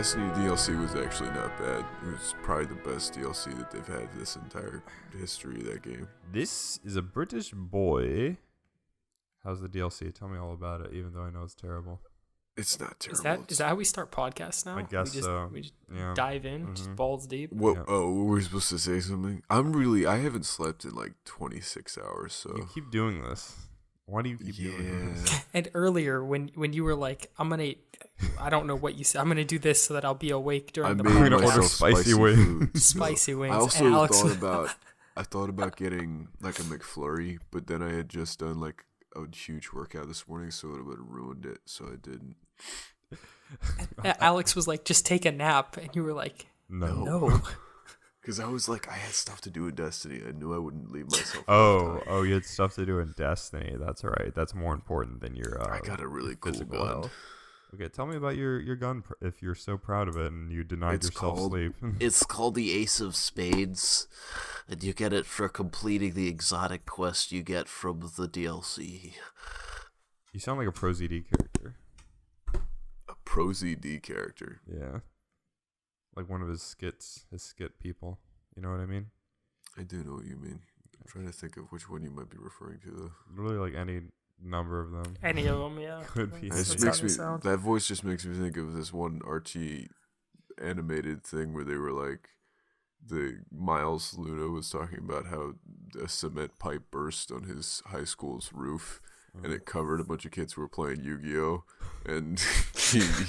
Destiny DLC was actually not bad. It was probably the best DLC that they've had this entire history of that game. This is a British boy. How's the DLC? Tell me all about it, even though I know it's terrible. It's not terrible. Is that how we start podcasts now? I guess so. We just Yeah. dive in, just balls deep. What? Yeah. Oh, were we supposed to say something? I haven't slept in like 26 hours, so. You keep doing this. Why do you keep doing this? And earlier, when you were like, I don't know what you said. I'm gonna do this so that I'll be awake during the made I'm gonna podcast. order spicy wings. food, so. Spicy wings. I also And Alex, thought about getting like a McFlurry, but then I had just done like a huge workout this morning, so it would have ruined it. So I didn't. Alex was like, just take a nap, and you were like, no. Because I was like, I had stuff to do in Destiny. I knew I wouldn't leave myself. Oh, you had stuff to do in Destiny. That's right. That's more important than your I got a really cool physical gun. health. Okay, tell me about your gun if you're so proud of it and you denied yourself sleep. It's called the Ace of Spades, and you get it for completing the exotic quest you get from the DLC. You sound like a Pro ZD character. A Pro ZD character. Yeah. Like one of his skit people. You know what I mean? I do know what you mean. I'm trying to think of which one you might be referring to, though. Literally like any number of them. Any of them, yeah. Could be. That voice just makes me think of this one Archie animated thing where they were like, the Miles Luna was talking about how a cement pipe burst on his high school's roof. And it covered a bunch of kids who were playing Yu-Gi-Oh! And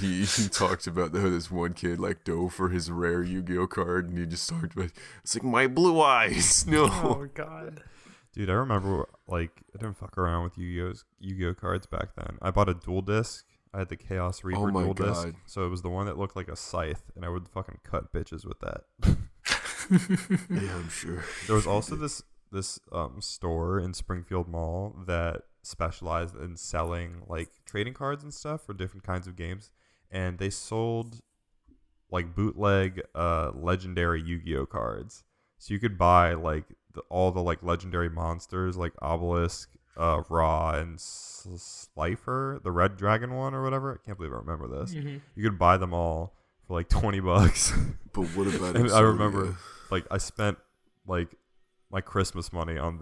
he talked about how this one kid like dove for his rare Yu-Gi-Oh! Card, and he just talked about, it's like, my blue eyes, no. Oh, God. Dude, I remember like I didn't fuck around with Yu-Gi-Oh! Cards back then. I bought a dual disc. I had the Chaos Reaper dual disc. So it was the one that looked like a scythe, and I would fucking cut bitches with that. Yeah, I'm sure. There was also this store in Springfield Mall that specialized in selling like trading cards and stuff for different kinds of games, and they sold like bootleg legendary Yu-Gi-Oh cards. So you could buy like all the like legendary monsters like Obelisk, Ra, and Slifer, the red dragon one or whatever. I can't believe I remember this. Mm-hmm. You could buy them all for like $20. But what about And I remember like I spent like my Christmas money on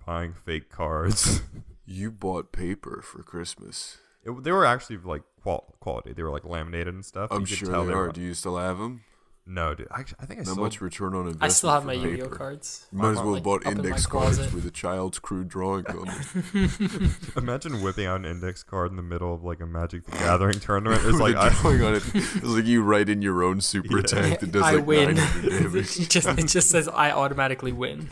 buying fake cards. You bought paper for Christmas. They were actually like quality. They were like laminated and stuff. I'm You could sure tell they are. Do you still have them? No, dude. I think I Not sold. much return on investment. I still have for my paper. Yu-Gi-Oh cards. You might as well Like, bought up in my index cards closet. with a child's crude drawing on them. Imagine whipping out an index card in the middle of like a Magic the Gathering tournament. It's With like a drawing on it. It's like you write in your own super attack that does I like win. 900 damage. it just says I automatically win.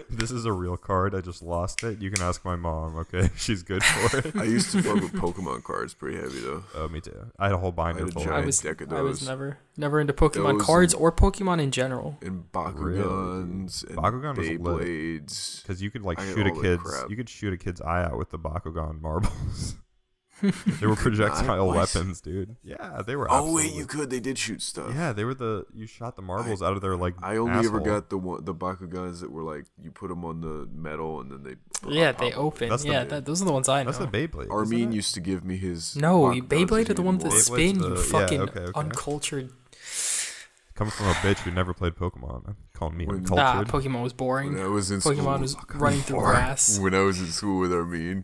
this is a real card. I just lost it. You can ask my mom. Okay, she's good for it. I used to fuck with Pokemon cards pretty heavy though. Oh, me too. I had a whole binder I had a full. giant Of deck of I was those. never into Pokemon Those cards and- or Pokemon in general. And Bakugans and Bakugan was lit. Beyblades. Because you could like I had shoot a all that kid's. crap. You could shoot a kid's eye out with the Bakugan marbles. They were projectile What? weapons, dude. Yeah, they were. Oh wait, absolutely- you could. They did shoot stuff. Yeah, they were you shot the marbles out of their like. I only ever asshole. got the Bakugans that were like you put them on the metal and then they. Yeah, pop they up. open. That's the- Yeah, those are the ones I know. That's the Beyblade. isn't Armin it? used to give me his. No, Bakugans Beyblade that are the he ones that wore. spin. You Beyblade's fucking okay. uncultured. Coming from a bitch who never played Pokemon, calling me When- uncultured. Pokemon was boring. When I was in Pokemon school, was running through grass. When I was in school with Armin,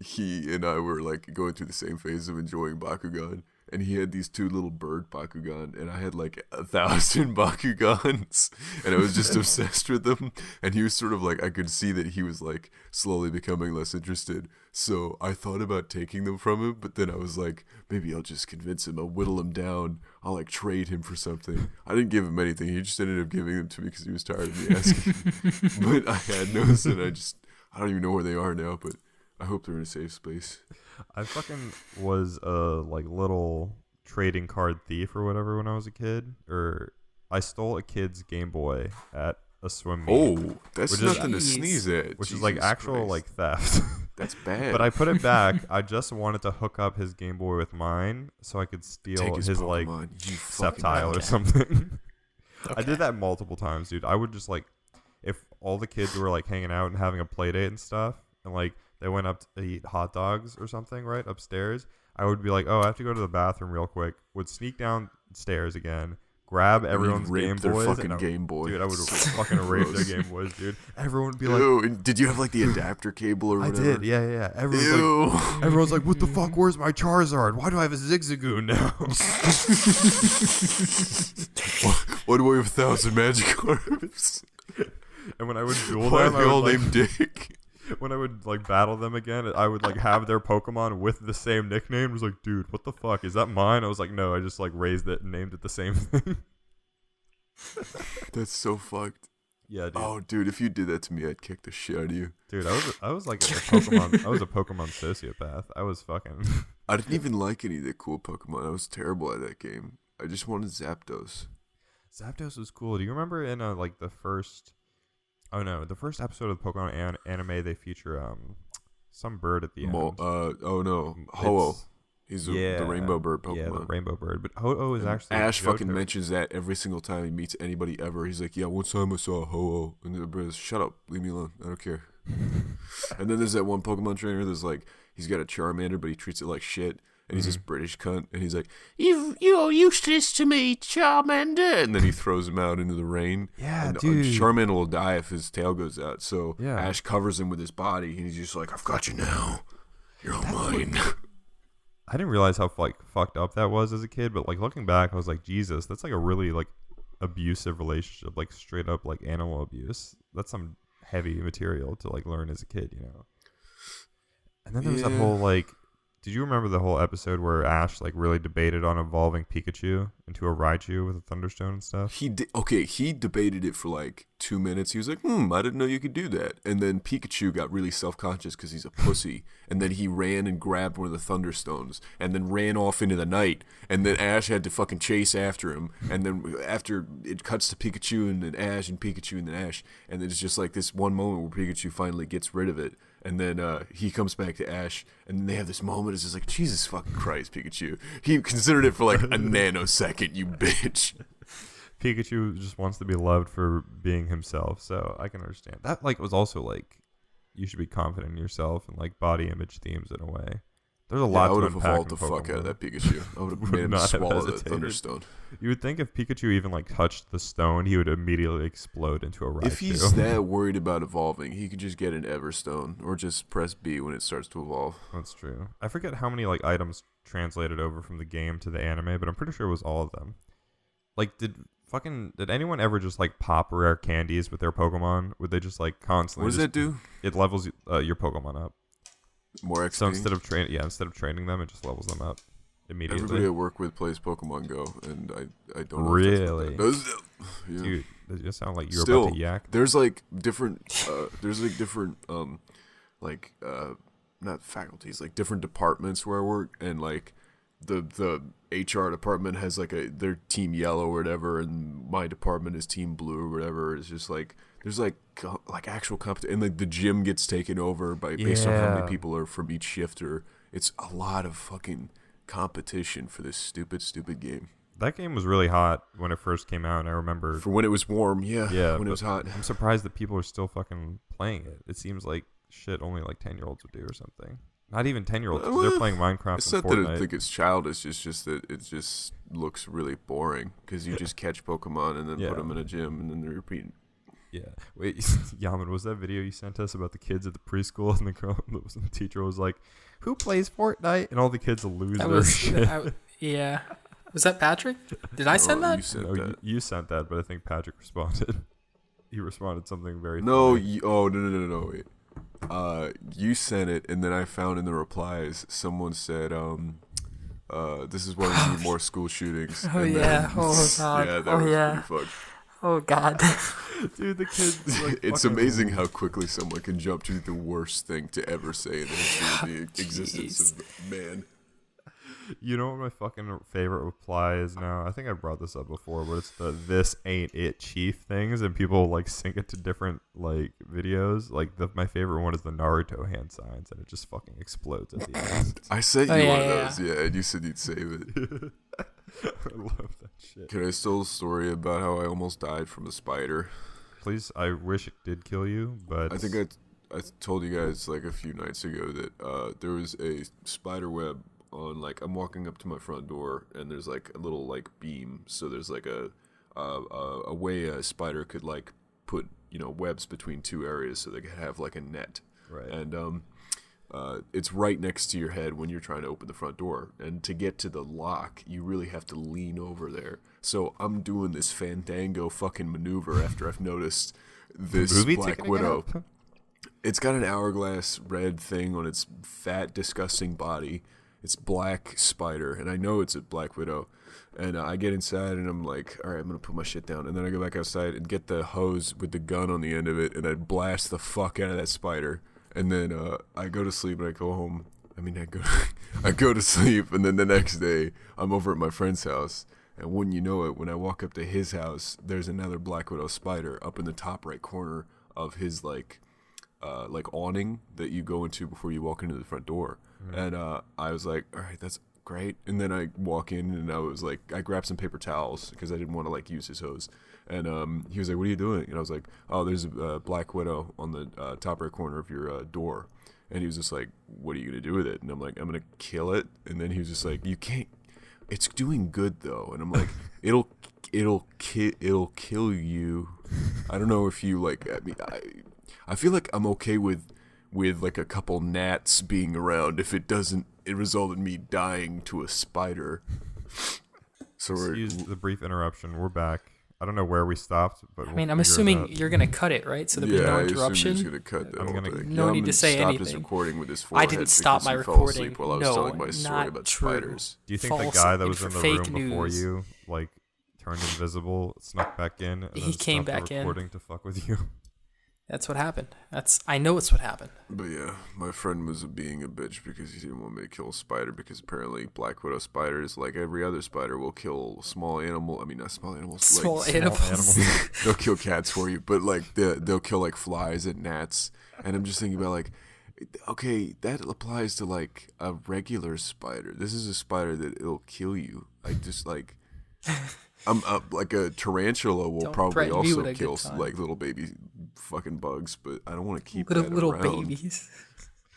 he and I were like going through the same phase of enjoying Bakugan, and he had these two little bird Bakugan, and I had like 1,000 Bakugans, and I was just obsessed with them. And he was sort of like, I could see that he was like slowly becoming less interested. So I thought about taking them from him, but then I was like, maybe I'll just convince him. I'll whittle him down. I'll like trade him for something. I didn't give him anything. He just ended up giving them to me because he was tired of me asking. But I had those, and I don't even know where they are now, but I hope they're in a safe space. I fucking was a like little trading card thief or whatever when I was a kid. Or I stole a kid's Game Boy at a swim meet. Oh, that's Which is- nothing to sneeze at. Which is like Jesus actual Christ. like theft. That's bad. But I put it back. I just wanted to hook up his Game Boy with mine so I could steal Take his like Pokemon, you fucking Sceptile or okay. something. I Okay. did that multiple times, dude. I would just like, if all the kids were like hanging out and having a play date and stuff, and like they went up to eat hot dogs or something, right, upstairs, I would be like, oh, I have to go to the bathroom real quick. Would sneak down downstairs again, grab everyone's rape Game their Boys, fucking and Game Boy. dude, I would So fucking rape their gross. Game Boys, dude. Everyone would be like, Ew, and did you have like the adapter cable or I whatever? did, yeah. Ew. Everyone's like, what the fuck? Where's my Charizard? Why do I have a Zigzagoon now? Why do I have 1,000 magic orbs? And when I would duel Why are them, they I all would, named Dick? when I would like battle them again, I would like have their Pokemon with the same nickname. I was like, dude, what the fuck? Is that mine? I was like, no, I just like raised it and named it the same thing. That's so fucked. Yeah, dude. Oh, dude, if you did that to me, I'd kick the shit out of you. Dude, I was like a Pokemon. I was a Pokemon sociopath. I was fucking. I didn't even like any of the cool Pokemon. I was terrible at that game. I just wanted Zapdos. Zapdos was cool. Do you remember in like the first? Oh no, the first episode of the Pokemon anime, they feature some bird at the end. Oh no, Ho-Oh. It's- He's yeah, the rainbow bird Pokemon. Yeah, the rainbow bird. But Ho-Oh is actually Ash fucking Johto. mentions that every single time he meets anybody ever. He's like, yeah, one time I saw a Ho-Oh. And the brother's, shut up, leave me alone. I don't care. And then there's that one Pokemon trainer that's like, he's got a Charmander, but he treats it like shit. And he's this British cunt. And he's like, you're useless to me, Charmander. And then he throws him out into the rain. Yeah, and, dude. Charmander will die if his tail goes out. So Yeah. Ash covers him with his body. And he's just like, I've got you now. You're all mine. I didn't realize how like fucked up that was as a kid, but like looking back, I was like, Jesus, that's like a really like abusive relationship, like straight up like animal abuse. That's some heavy material to like learn as a kid, you know. And then there was that Yeah. whole like, did you remember the whole episode where Ash like really debated on evolving Pikachu into a Raichu with a Thunderstone and stuff? He debated it for like 2 minutes. He was like, I didn't know you could do that. And then Pikachu got really self-conscious because he's a pussy. And then he ran and grabbed one of the Thunderstones and then ran off into the night. And then Ash had to fucking chase after him. And then after it cuts to Pikachu and then Ash and Pikachu and then Ash. And then it's just like this one moment where Pikachu finally gets rid of it. And then he comes back to Ash, and then they have this moment. It's just like, Jesus fucking Christ, Pikachu. He considered it for like a nanosecond, you bitch. Pikachu just wants to be loved for being himself, so I can understand. That like was also like, you should be confident in yourself and like body image themes in a way. There's a lot I to would have unpack evolved in the fuck Pokemon. out of that Pikachu. I would have Would made him not have swallow that hesitated. Thunderstone. You would think if Pikachu even like touched the stone, he would immediately explode into a Raichu. If he's that worried about evolving, he could just get an Everstone or just press B when it starts to evolve. That's true. I forget how many like items translated over from the game to the anime, but I'm pretty sure it was all of them. Like, did anyone ever just like pop rare candies with their Pokemon? Would they just like constantly? What does that do? It levels your Pokemon up. More XP. So instead of training them, it just levels them up immediately. Everybody I work with plays Pokemon Go, and I don't know Really? if that's what that does. Yeah. Dude, does it sound like you're Still, about to yak? there's like different not faculties, like different departments where I work, and like the HR department has like their team yellow or whatever, and my department is team blue or whatever. It's just like there's like actual competition, and like the gym gets taken over based on how many Yeah. people are from each shift. Or it's a lot of fucking competition for this stupid game. That game was really hot when it first came out, and I remember. For when it was warm, yeah, when it was hot. I'm surprised that people are still fucking playing it. It seems like shit only like 10-year-olds would do or something. Not even 10-year-olds. They're playing Minecraft It's and not that I Fortnite. think it's childish. It's just that it just looks really boring because you just catch Pokemon and then Yeah. put them in a gym and then they're repeating. Yeah. Wait, Yaman, was that video you sent us about the kids at the preschool and the teacher was like, "Who plays Fortnite?" And all the kids lose That their was shit. yeah. Was that Patrick? Did I send Oh, that? You sent No, that. you sent that, but I think Patrick responded. He responded something very No, funny. no, wait. You sent it, and then I found in the replies someone said, "This is why we need more school shootings." Oh, And yeah. then- Oh, God. yeah, that Oh, was yeah. pretty fucked. Oh God. Dude, the kids. Like, It's fucking- amazing how quickly someone can jump to the worst thing to ever say in the history of the existence of man. You know what my fucking favorite reply is now? I think I brought this up before, but it's the "this ain't it, chief" things, and people like sync it to different like videos. Like my favorite one is the Naruto hand signs, and it just fucking explodes at the end. I sent you Oh, yeah, one of yeah, those, yeah, and you said you'd save it. I love that shit. Can I tell a story about how I almost died from a spider? Please, I wish it did kill you, but I think I told you guys like a few nights ago that there was a spider web on like I'm walking up to my front door and there's like a little like beam, so there's like a way a spider could like put webs between two areas so they could have like a net. Right. And it's right next to your head when you're trying to open the front door. And to get to the lock, you really have to lean over there. So I'm doing this fandango fucking maneuver after I've noticed this Black Widow. It's got an hourglass red thing on its fat, disgusting body. It's black spider, and I know it's a Black Widow. And I get inside, and I'm like, all right, I'm going to put my shit down. And then I go back outside and get the hose with the gun on the end of it, and I blast the fuck out of that spider. And then I go to sleep, and I go home. I go to sleep, and then the next day, I'm over at my friend's house. And wouldn't you know it, when I walk up to his house, there's another Black Widow spider up in the top right corner of his, like awning that you go into before you walk into the front door. And I was like, all right, that's great. And then I walk in and I was like, I grabbed some paper towels because I didn't want to like use his hose. And he was like, what are you doing? And I was like, oh, there's a Black Widow on the top right corner of your door. And he was just like, what are you going to do with it? And I'm like, I'm going to kill it. And then he was just like, you can't, it's doing good though. And I'm like, it'll kill you. I don't know if you like, I mean, I feel like I'm okay with like a couple gnats being around if it result in me dying to a spider. So Excuse the brief interruption. We're back. I don't know where we stopped, but I mean, I'm assuming you're gonna cut it, right? So there'll be no interruption. Yeah, I assume he's gonna cut that whole thing. No need to say anything. His recording with his I forehead didn't stop my because he fell recording. asleep while I was telling my story Not about true. spiders. Do you think False the guy that was in the room fake before news. you, like, turned invisible, snuck back in, and He then came stopped back the in. recording to fuck with you? That's what happened. I know it's what happened. But yeah, my friend was being a bitch because he didn't want me to kill a spider because apparently Black Widow spiders, like every other spider, will kill small animal. I mean, not small animals. Small like, animals. They'll kill cats for you, but like they'll kill like flies and gnats. And I'm just thinking about like, okay, that applies to like a regular spider. This is a spider that it'll kill you. Like just like, like a tarantula will Don't probably threaten me with also a good kill time. like little baby fucking bugs, but I don't want to keep Little that around. babies.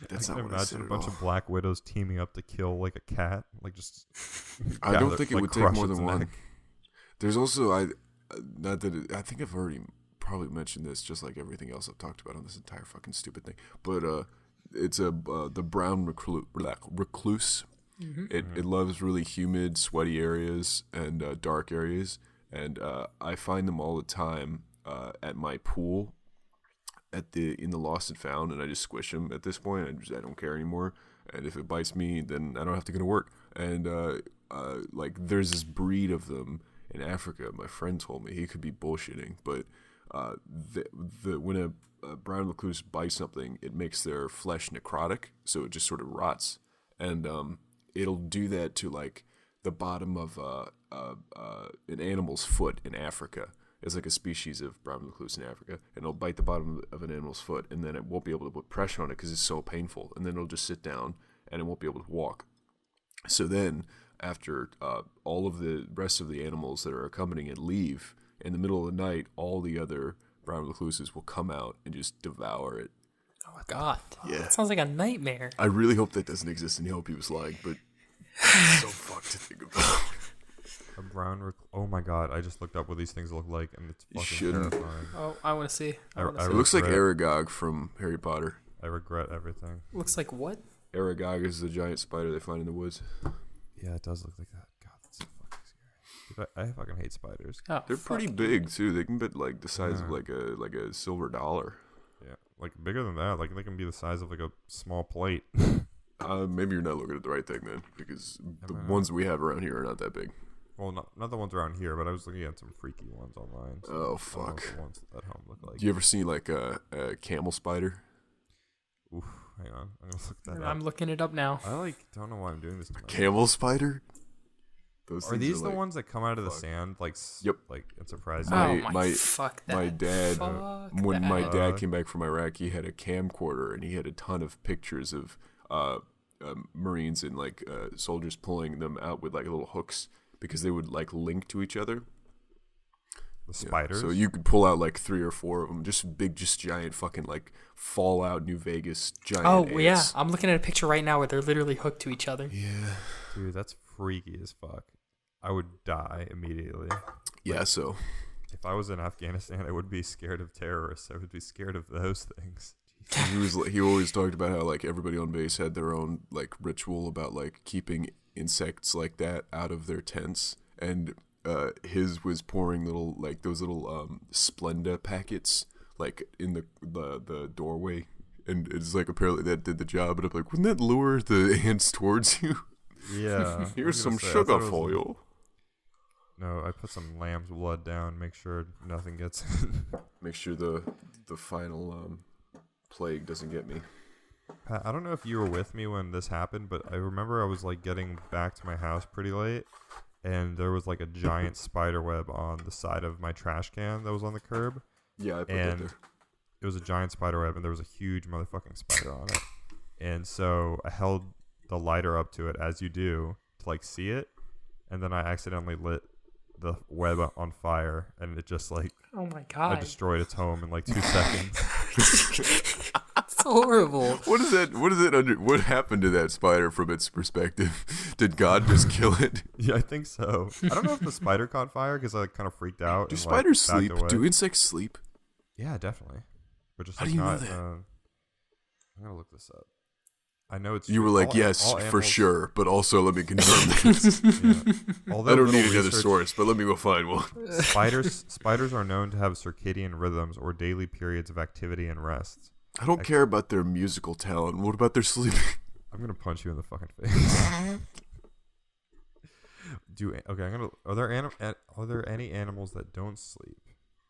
That's I not can what I said imagine a at bunch all. of Black Widows teaming up to kill like a cat, like just. I don't gather- think it like, would take crush more its than one. neck. There's also not that I think I've already probably mentioned this, just like everything else I've talked about on this entire fucking stupid thing. But it's the brown recluse. Mm-hmm. It loves really humid, sweaty areas and dark areas, and I find them all the time at my pool. In the Lost and Found, and I just squish them at this point. I don't care anymore. And if it bites me, then I don't have to go to work. And like there's this breed of them in Africa. My friend told me, he could be bullshitting, but when a brown recluse bites something, it makes their flesh necrotic, so it just sort of rots. And it'll do that to like the bottom of an animal's foot in Africa. It's like a species of brown recluse in Africa, and it'll bite the bottom of an animal's foot, and then it won't be able to put pressure on it because it's so painful, and then it'll just sit down, and it won't be able to walk. So then, after all of the rest of the animals that are accompanying it leave, in the middle of the night, all the other brown recluses will come out and just devour it. Oh my god. Yeah. That sounds like a nightmare. I really hope that doesn't exist in Help He Was Lying, but it's so fucked to think about. A brown. Oh my god! I just looked up what these things look like, and it's fucking shouldn't. terrifying. Oh, I want to see. I It looks like regret- Aragog from Harry Potter. I regret everything. Looks like what? Aragog is the giant spider they find in the woods. Yeah, it does look like that. God, that's so fucking scary. Dude, I fucking hate spiders. Oh, They're fuck. pretty big too. They can be like the size of Yeah. like a silver dollar. Yeah, like bigger than that. Like they can be the size of like a small plate. Maybe you're not looking at the right thing then, because the might not. ones we have around here are not that big. Well, not the ones around here, but I was looking at some freaky ones online. So Oh I don't know fuck! what the ones at home look like. Do you ever see like a camel spider? Oof, hang on, I'm gonna look that I'm up. looking it up now. I like don't know why I'm doing this. To myself. Camel spider? Those Are things these the like- ones that come out of the fuck. sand, like Yep. like and surprise My- you? Oh my- fuck that. My dad, Fuck when my that. dad came back from Iraq, he had a camcorder and he had a ton of pictures of Marines and like soldiers pulling them out with like little hooks because they would like link to each other. The Yeah. spiders. So you could pull out like 3 or 4 of them, just big, just giant fucking like Fallout New Vegas giant. Oh ants. yeah, I'm looking at a picture right now where they're literally hooked to each other. Yeah. Dude, that's freaky as fuck. I would die immediately. Yeah. So If I was in Afghanistan, I would be scared of terrorists. I would be scared of those things. he always talked about how like everybody on base had their own like ritual about like keeping insects like that out of their tents, and his was pouring little like those little Splenda packets like in the doorway, and it's like apparently that did the job. But I'm like, wouldn't that lure the ants towards you? Yeah. Here's some sugar for you. No, I put some lamb's blood down, make sure nothing gets Make sure the final plague doesn't get me. Pat, I don't know if you were with me when this happened, but I remember I was like getting back to my house pretty late, and there was like a giant spider web on the side of my trash can that was on the curb. Yeah, I put that And there. it was a giant spider web, and there was a huge motherfucking spider on it. And so I held the lighter up to it, as you do, to like see it, and then I accidentally lit the web on fire, and it just like Oh my I god, destroyed its home in like 2 seconds. it's horrible. What is that? What is it under? What happened to that spider from its perspective? Did God just kill it? Yeah, I think so. I don't know if the spider caught fire because I like, kind of freaked out. Do and, spiders like, sleep? backed away. Do insects sleep? Yeah, definitely. But just How like, do you know not, that? I'm gonna look this up. I know it's. You true. were like, All- yes, all for animals- sure, but also let me confirm this. Yeah. Although I don't little need another research- source, but let me go find one. Spiders are known to have circadian rhythms or daily periods of activity and rest. I don't care about their musical talent. What about their sleeping? I'm gonna punch you in the fucking face. Are there any animals that don't sleep?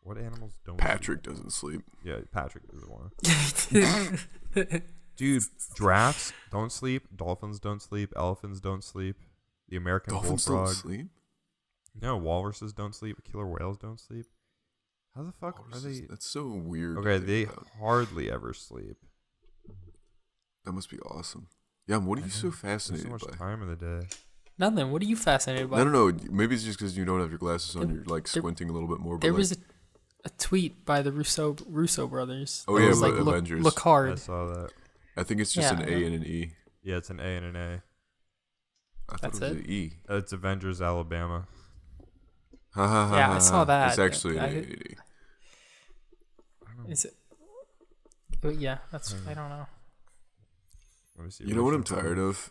What animals don't? Patrick doesn't sleep. Sleep? Yeah, Patrick is the one. Dude, giraffes don't sleep. Dolphins don't sleep. Elephants don't sleep. The American Dolphins bullfrog. don't sleep. No, walruses don't sleep. Killer whales don't sleep. How the fuck are they? That's so weird. to Okay, think they about. hardly ever sleep. That must be awesome. Yeah, what are you so There's fascinated so much by? time in the day. Nothing. What are you fascinated by? I don't know. Maybe it's just because you don't have your glasses on. There- You're like there- squinting a little bit more. But There like, was a tweet by the Russo brothers. Oh, It yeah, was about like Avengers. look I hard. saw that. I think it's just Yeah, an I A know. and an E. Yeah, it's an A and an A. I thought That's it was it? an E. It's Avengers Alabama. Ha ha ha. Yeah, I ha, saw ha. that. It's actually an I- A and an E. Is it? But yeah, that's. I don't know. Let me see. You know what I'm tired of?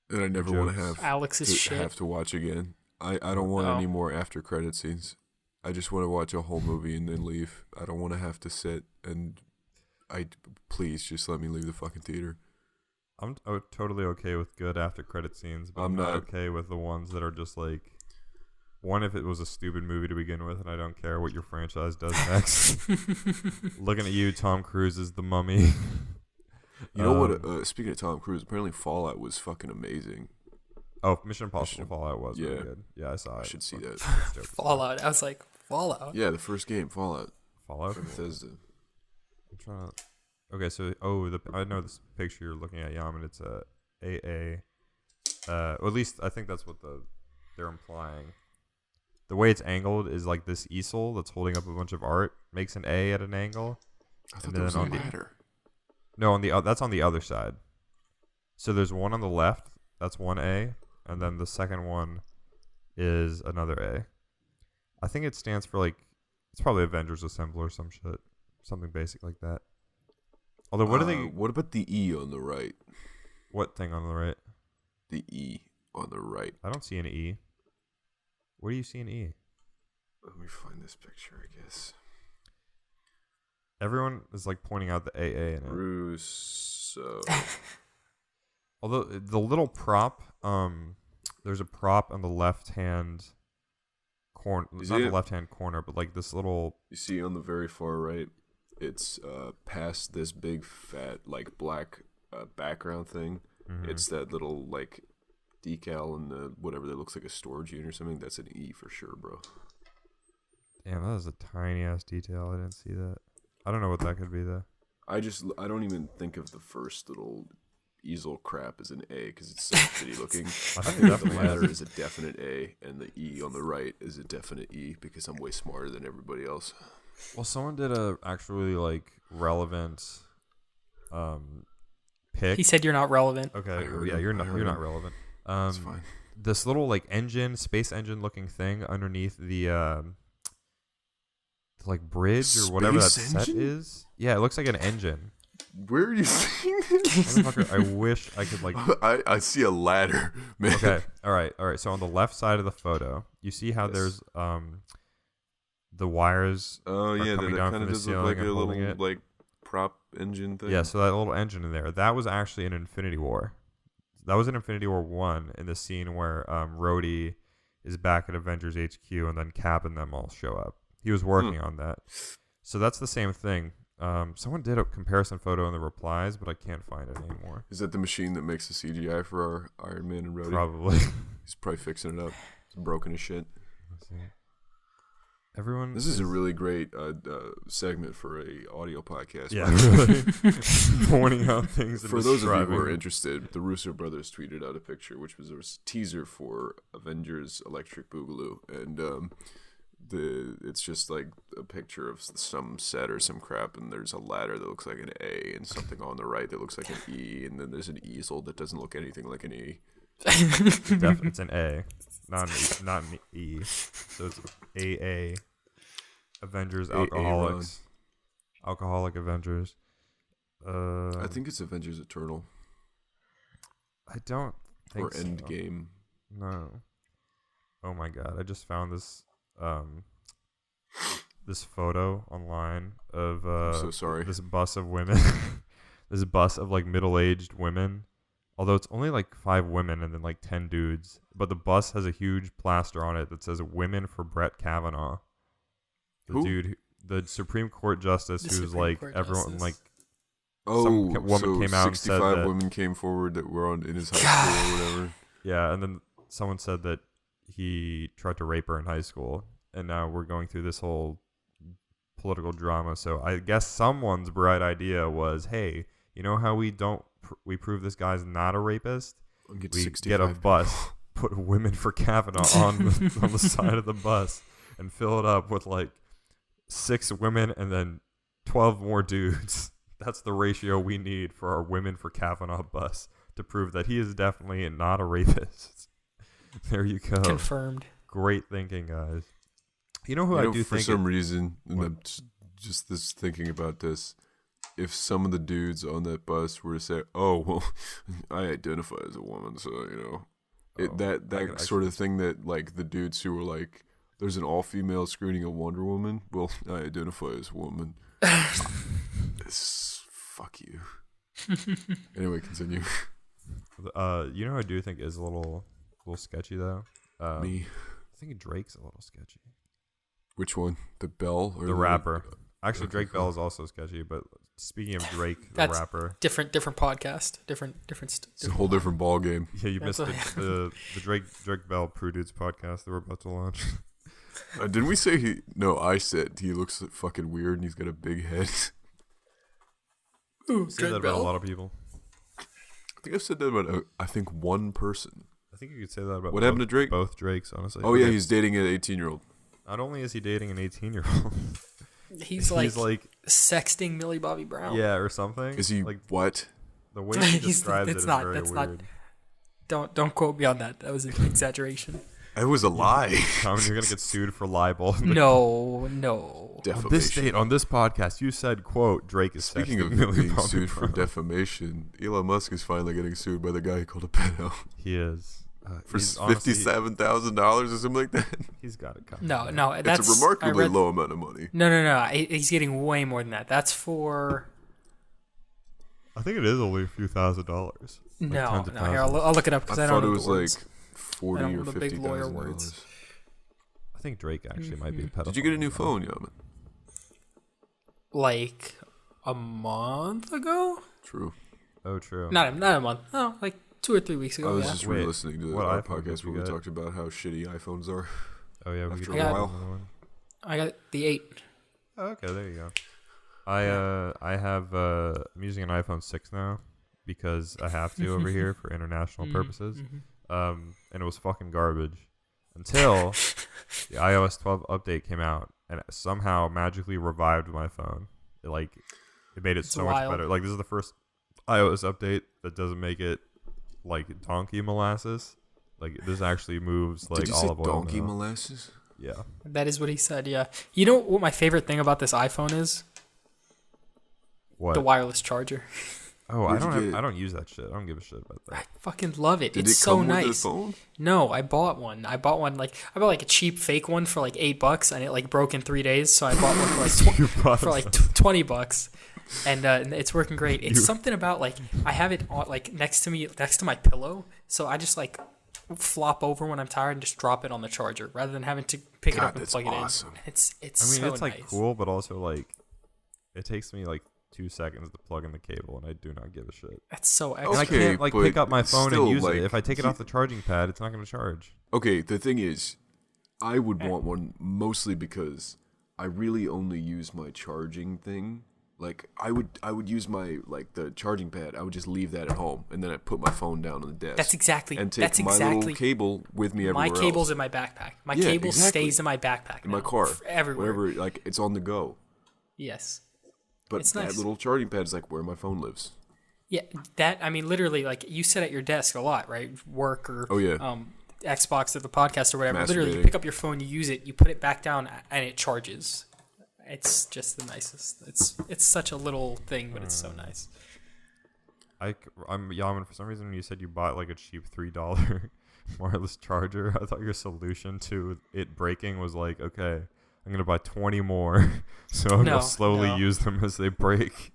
And I never want to Jokes. have Alex's to shit. have to watch again. I don't want Oh. any more after credit scenes. I just want to watch a whole movie and then leave. I don't want to have to sit and please just let me leave the fucking theater. I'm totally okay with good after credit scenes, but I'm not okay with the ones that are just like, one, if it was a stupid movie to begin with, and I don't care what your franchise does next. Looking at you, Tom Cruise is the Mummy. You know what? Speaking of Tom Cruise, apparently Fallout was fucking amazing. Oh, Mission Impossible Fallout was really yeah. good. Yeah, I saw it. I should see that. It's dope. Fallout. I was like Fallout. Yeah, the first game, Fallout. Fallout. From Bethesda. I'm trying to. Okay, so I know this picture you're looking at, Yaman. It's a AA. Or at least I think that's what they're implying. The way it's angled is like this easel that's holding up a bunch of art makes an A at an angle. I thought And that was a then on the- ladder. No, that's on the other side. So there's one on the left. That's one A, and then the second one is another A. I think it stands for like it's probably Avengers Assemble or some shit, something basic like that. Although what are they? What about the E on the right? What thing on the right? The E on the right. I don't see an E. Where do you see an E? Let me find this picture, I guess. Everyone is like pointing out the AA in it. Russo. Although the little prop, there's a prop on the left hand corner, Is not the it- left hand corner, but like this little. You see on the very far right, it's past this big fat like black background thing. Mhm. It's that little like decal and the whatever that looks like a storage unit or something. That's an E for sure, bro. Damn, that is a tiny ass detail. I didn't see that. I don't know what that could be though. I don't even think of the first little easel crap is an A because it's so shitty looking. I think it The definitely latter is. is a definite A, and the E on the right is a definite E because I'm way smarter than everybody else. Well, someone did a actually like relevant pick. He said you're not relevant. Okay, I heard yeah, him. you're I not heard you're not him. relevant. It's fine. This little like space engine looking thing underneath the like bridge or whatever that Space set engine? is. Yeah, it looks like an engine. Where are you seeing this? Motherfucker, I wish I could like. I see a ladder, man. Okay, all right. So on the left side of the photo, you see how Yes. there's the wires. Oh are yeah, coming that down kind from of the does look ceiling like a and little holding it. like prop engine thing. Yeah, so that little engine in there, that was actually in Infinity War. That was in Infinity War 1 in the scene where Rhodey is back at Avengers HQ and then Cap and them all show up. He was working on that. So that's the same thing. Someone did a comparison photo in the replies, but I can't find it anymore. Is that the machine that makes the CGI for our Iron Man and Rhodey? Probably. He's probably fixing it up. It's broken as shit. Let's see. Everyone. This is a really great segment for a audio podcast. Yeah, by the way. really. Pointing out things. And For those of you who are describing. interested, the Russo brothers tweeted out a picture, which was a teaser for Avengers Electric Boogaloo, and it's just like a picture of some set or some crap, and there's a ladder that looks like an A, and something on the right that looks like an E, and then there's an easel that doesn't look anything like an E. It's an A, not an E. So it's AA. Avengers AA Alcoholics. Alcoholic Avengers. I think it's Avengers Eternal I don't think or so. Endgame. No. Oh my god! I just found this this photo online of I'm so sorry. this bus of women. This bus of like middle-aged women. Although it's only like 5 women and then like 10 dudes, but the bus has a huge plaster on it that says "Women for Brett Kavanaugh." The Who? dude, the Supreme Court justice, The who's Supreme like Court everyone justice. like Oh, woman so came out and said 65 that- women came forward that were in his high school or whatever. yeah, and then someone said that he tried to rape her in high school, and now we're going through this whole political drama. So I guess someone's bright idea was, hey, you know how we prove this guy's not a rapist? And get We 65 get a bus, put "Women for Kavanaugh" on the side of the bus, and fill it up with like 6 women and then 12 more dudes. That's the ratio we need for our "Women for Kavanaugh" bus to prove that he is definitely not a rapist. There you go. Confirmed. Great thinking, guys. You know who You I know, do for think some reason, and What? I'm just this thinking about this. If some of the dudes on that bus were to say, "Oh, well, I identify as a woman," so you know, Oh, that I can sort of thing that like the dudes who were like, "There's an all-female screening of Wonder Woman." Well, I identify as a woman. Fuck you. Anyway, continue. you know who I do think is a little sketchy though. Me. I think Drake's a little sketchy. Which one? The Bell or The rapper. Actually, Okay, Drake cool. Bell is also sketchy. But speaking of Drake, the That's- rapper, Different podcast. Different. It's a whole different ball game. yeah, you missed That's the Drake Bell Prude's podcast that we're about to launch. Didn't we say he? No, I said he looks fucking weird and he's got a big head. Ooh, Say that about a lot of people. I think I've said that about I think one person. I think you could say that about What happened to Drake? Both Drakes, honestly. Oh yeah, Okay. he's dating an 18-year-old. Not only is he dating an 18-year-old, He's like sexting Millie Bobby Brown. yeah, or something. Is he like what? the way he He's- describes it it's is not- very that's not- weird. Don't quote me on that. That was an exaggeration. It was a lie. Tom, you're gonna get sued for libel. No. On this Defamation. date, on this podcast, you said, "quote Drake is Speaking sexting of Millie being Bobby sued for Brown." defamation, Elon Musk is finally getting sued by the guy who called a pedo He is for he's honestly- $57,000 or something like that. He's got it coming. No. That's It's a remarkably I read- low amount of money. No. He's getting way more than that. That's for I think it is only a few $1,000s. Like no. tens of Here, thousands. I'll look it up I because I, thought don't it know was the words. like 40 I don't or know the big lawyer $50,000. words. I think Drake actually might be a pedophile. Did you get a new phone, Yaman? Like a month ago? True. Oh, true. Not a month. No, like 2 or 3 weeks I ago. was Yeah. just Wait, re-listening to what our iPhone did podcast you where we get? talked about how shitty iPhones are. Oh yeah, we After could a do while. another one. I got the 8. Oh, okay, there you go. I have I'm using an iPhone 6 now, because I have to over here for international purposes. And it was fucking garbage until the iOS 12 update came out and it somehow magically revived my phone. It made it so much better. Like, this is the first iOS update that doesn't make it like donkey molasses. Like, this actually moves like Did you olive say oil. donkey now. molasses? Yeah. That is what he said, yeah. You know what my favorite thing about this iPhone is? What? The wireless charger. Oh, Where'd you get it? I don't use that shit. I don't give a shit about I that. fucking love it. Did It's it so come with nice. the phone? No, I bought one. I bought like a cheap fake one for like $8 and it like broke in 3 days, so I bought one for like $20. And it's working great. It's something about like I have it on, like next to my pillow, so I just like flop over when I'm tired and just drop it on the charger rather than having to pick it God, up and that's plug awesome. it in. It's I mean, so it's like nice. cool, but also like it takes me like 2 seconds to plug in the cable, and I do not give a shit. That's so And excellent. I Okay, can't like but pick up my phone still, and use like, it. If I take it off the charging pad, it's not going to charge. Okay, the thing is, I would want one mostly because I really only use my charging thing. Like, I would use my, like, the charging pad. I would just leave that at home, and then I put my phone down on the desk. That's exactly. And take That's my exactly. little cable with me everywhere My cable's else. in my backpack. My Yeah, cable exactly. stays in my backpack. In my now, car. everywhere. Wherever, like, it's on the go. Yes. But It's that nice. little charging pad is, like, where my phone lives. Yeah, I mean, literally, like, you sit at your desk a lot, right? Work or Oh, yeah. Xbox or the podcast or whatever. Literally, you Masturbating. pick up your phone, you use it, you put it back down, and it charges. It's just the nicest. It's such a little thing, but it's so nice. I'm Yaman. For some reason, when you said you bought like a cheap $3 wireless charger, I thought your solution to it breaking was like, okay, I'm gonna buy 20 more, so I'm No, gonna slowly no. use them as they break.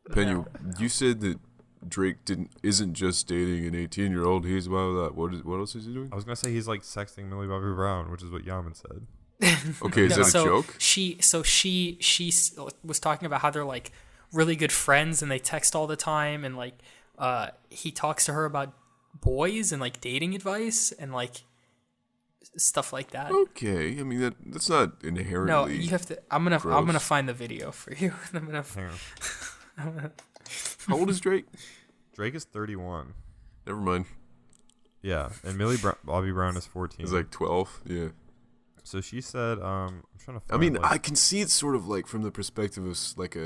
Penny, you said that Drake isn't just dating an 18-year-old. He's about that. What else is he doing? I was gonna say he's like sexting Millie Bobby Brown, which is what Yaman said. Okay, is No, that a so joke? She was talking about how they're like really good friends and they text all the time, and like he talks to her about boys and like dating advice and like stuff like that. Okay, I mean that's not inherently. No, you have to. I'm gonna gross. find the video for you. I'm gonna. Hang on. How old is Drake? Drake is 31. Never mind. Yeah, and Bobby Brown is 14. He's like 12. Yeah. So she said, I'm trying to I find, mean, like, I can see it sort of like from the perspective of like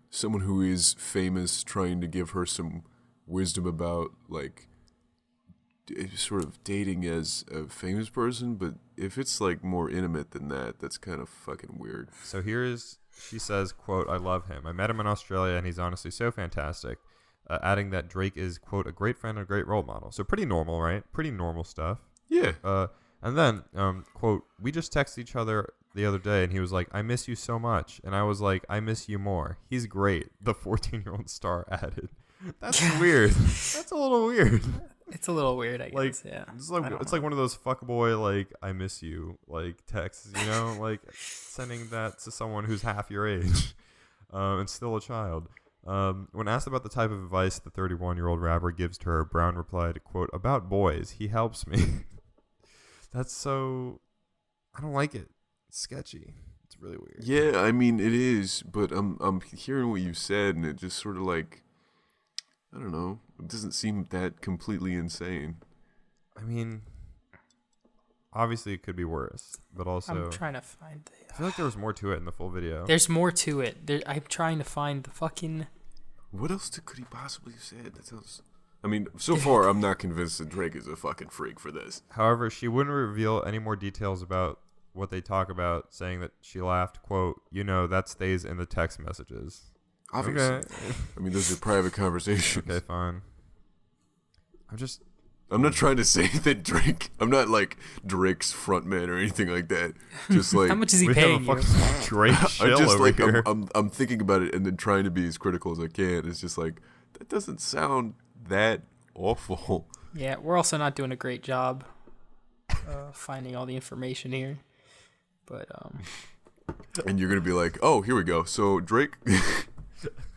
someone who is famous trying to give her some wisdom about like sort of dating as a famous person, but if it's like more intimate than that, that's kind of fucking weird. So she says, quote, I love him. I met him in Australia, and he's honestly so fantastic. Adding that Drake is, quote, a great friend and a great role model. So pretty normal, right? Pretty normal stuff. Yeah. And then, quote, we just texted each other the other day, and he was like, I miss you so much. And I was like, I miss you more. He's great. The 14-year-old star added. That's weird. That's a little weird. It's a little weird, I Like, guess. Yeah. It's like one of those fuckboy, like, I miss you, like, texts, you know? Like, sending that to someone who's half your age and still a child. When asked about the type of advice the 31-year-old rapper gives to her, Brown replied, quote, about boys, he helps me. That's so... I don't like it. It's sketchy. It's really weird. Yeah, I mean it is, but I'm hearing what you said, and it just sort of like, I don't know, it doesn't seem that completely insane. I mean, obviously it could be worse, but also... I'm trying to find the. I feel like there was more to it in the full video. There's more to it. I'm trying to find the fucking. What else could he possibly have said? That sounds. I mean, so far I'm not convinced that Drake is a fucking freak for this. However, she wouldn't reveal any more details about what they talk about, saying that she laughed, quote, you know, that stays in the text messages. Obviously. Okay. I mean, those are private conversations. Okay, fine. I'm not trying to say that Drake. I'm not like Drake's frontman or anything like that. Just like How much is he We paying have a you? fucking Drake I'm shill just over like here. I'm thinking about it and then trying to be as critical as I can. It's just like that doesn't sound that awful. Yeah, we're also not doing a great job finding all the information here. But And you're gonna be like, oh, here we go. So Drake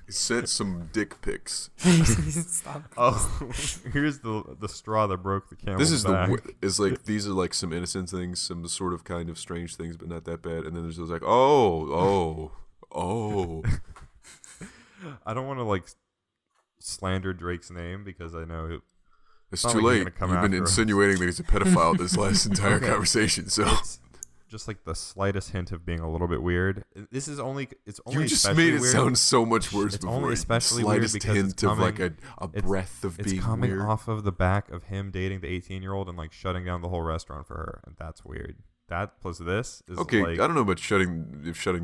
sent some dick pics. stop. Oh, here's the straw that broke the camel's This is back. is like these are like some innocent things, some sort of kind of strange things, but not that bad. And then there's just like, oh. I don't want to like slander Drake's name because I know It's not too like you're late. gonna come You've been after us. insinuating that he's a pedophile this last entire Okay. conversation. So it's just like the slightest hint of being a little bit weird. This is only it's only you just especially made it weird. sound so much worse It's before. only especially weird Slightest because hint it's of like coming- a breath of It's being coming weird. off of the back of him dating the 18-year-old and like shutting down the whole restaurant for her, and that's weird. That plus this is Okay, like, I don't know about shutting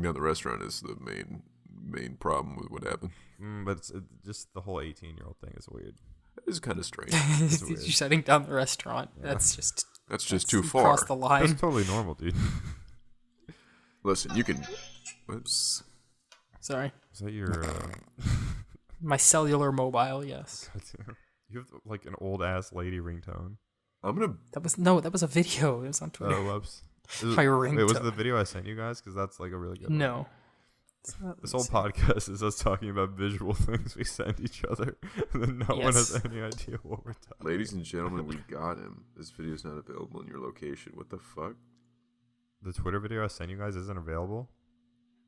down the restaurant is the main problem with what happened. but it's just the whole 18-year-old thing is weird. It's kind of strange. weird. You're shutting down the restaurant. Yeah. That's just That's just too you far. crossed the That's line. totally normal, dude. Listen, you can. Whoops. Sorry, Is that your? my cellular mobile. Yes, You have like an old ass lady ringtone. I'm gonna. that was a video. It was on Twitter. Oh, whoops. My Wait, was it ringtone. the video I sent you guys? Because that's like a really good one. No. It's not- This whole podcast is us talking about visual things we send each other, and then no one has Yes. any idea what we're talking. Ladies and gentlemen, we got him. This video is not available in your location. What the fuck? The Twitter video I sent you guys isn't available.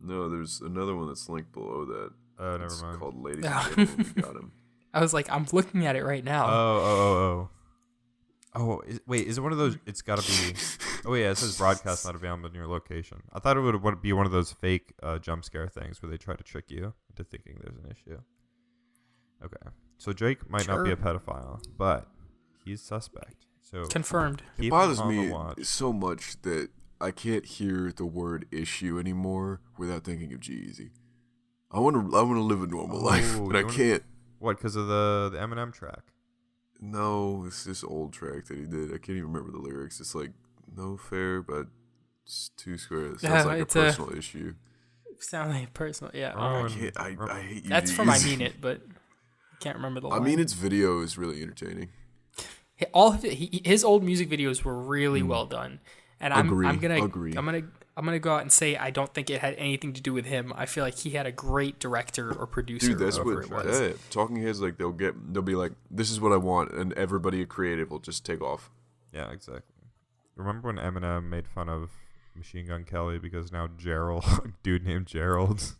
No, there's another one that's linked below that. Oh, never It's mind. called Ladies Yeah. and Gentlemen, we got him. I was like, I'm looking at it right now. Oh, wait, is it one of those? It's got to be. Oh, yeah, it says broadcast not available in your location. I thought it would be one of those fake jump scare things where they try to trick you into thinking there's an issue. Okay. So Drake might not be a Sure. pedophile, but he's suspect. So Confirmed. It keep bothers him on the me watch. so much that I can't hear the word issue anymore without thinking of G-Eazy. I want to live a normal life, Oh, but I you wanna- can't. What, because of the Eminem track? No, it's this old track that he did. I can't even remember the lyrics. It's like, no fair, but it's too square. It sounds Yeah, like a it's a- personal issue. Sound like personal. Yeah. Oh, I and- can't. I hate you. That's from I G-Eazy. Mean It, but I can't remember the I line. Mean It's video is really entertaining. All of it, his old music videos were really well done, and I'm Agree. gonna go out and say I don't think it had anything to do with him. I feel like he had a great director or producer. Dude, that's whoever what. it was. Yeah, Talking Heads, like they'll be like, this is what I want, and everybody creative will just take off. Yeah, exactly. Remember when Eminem made fun of Machine Gun Kelly because now Gerald, a dude named Gerald,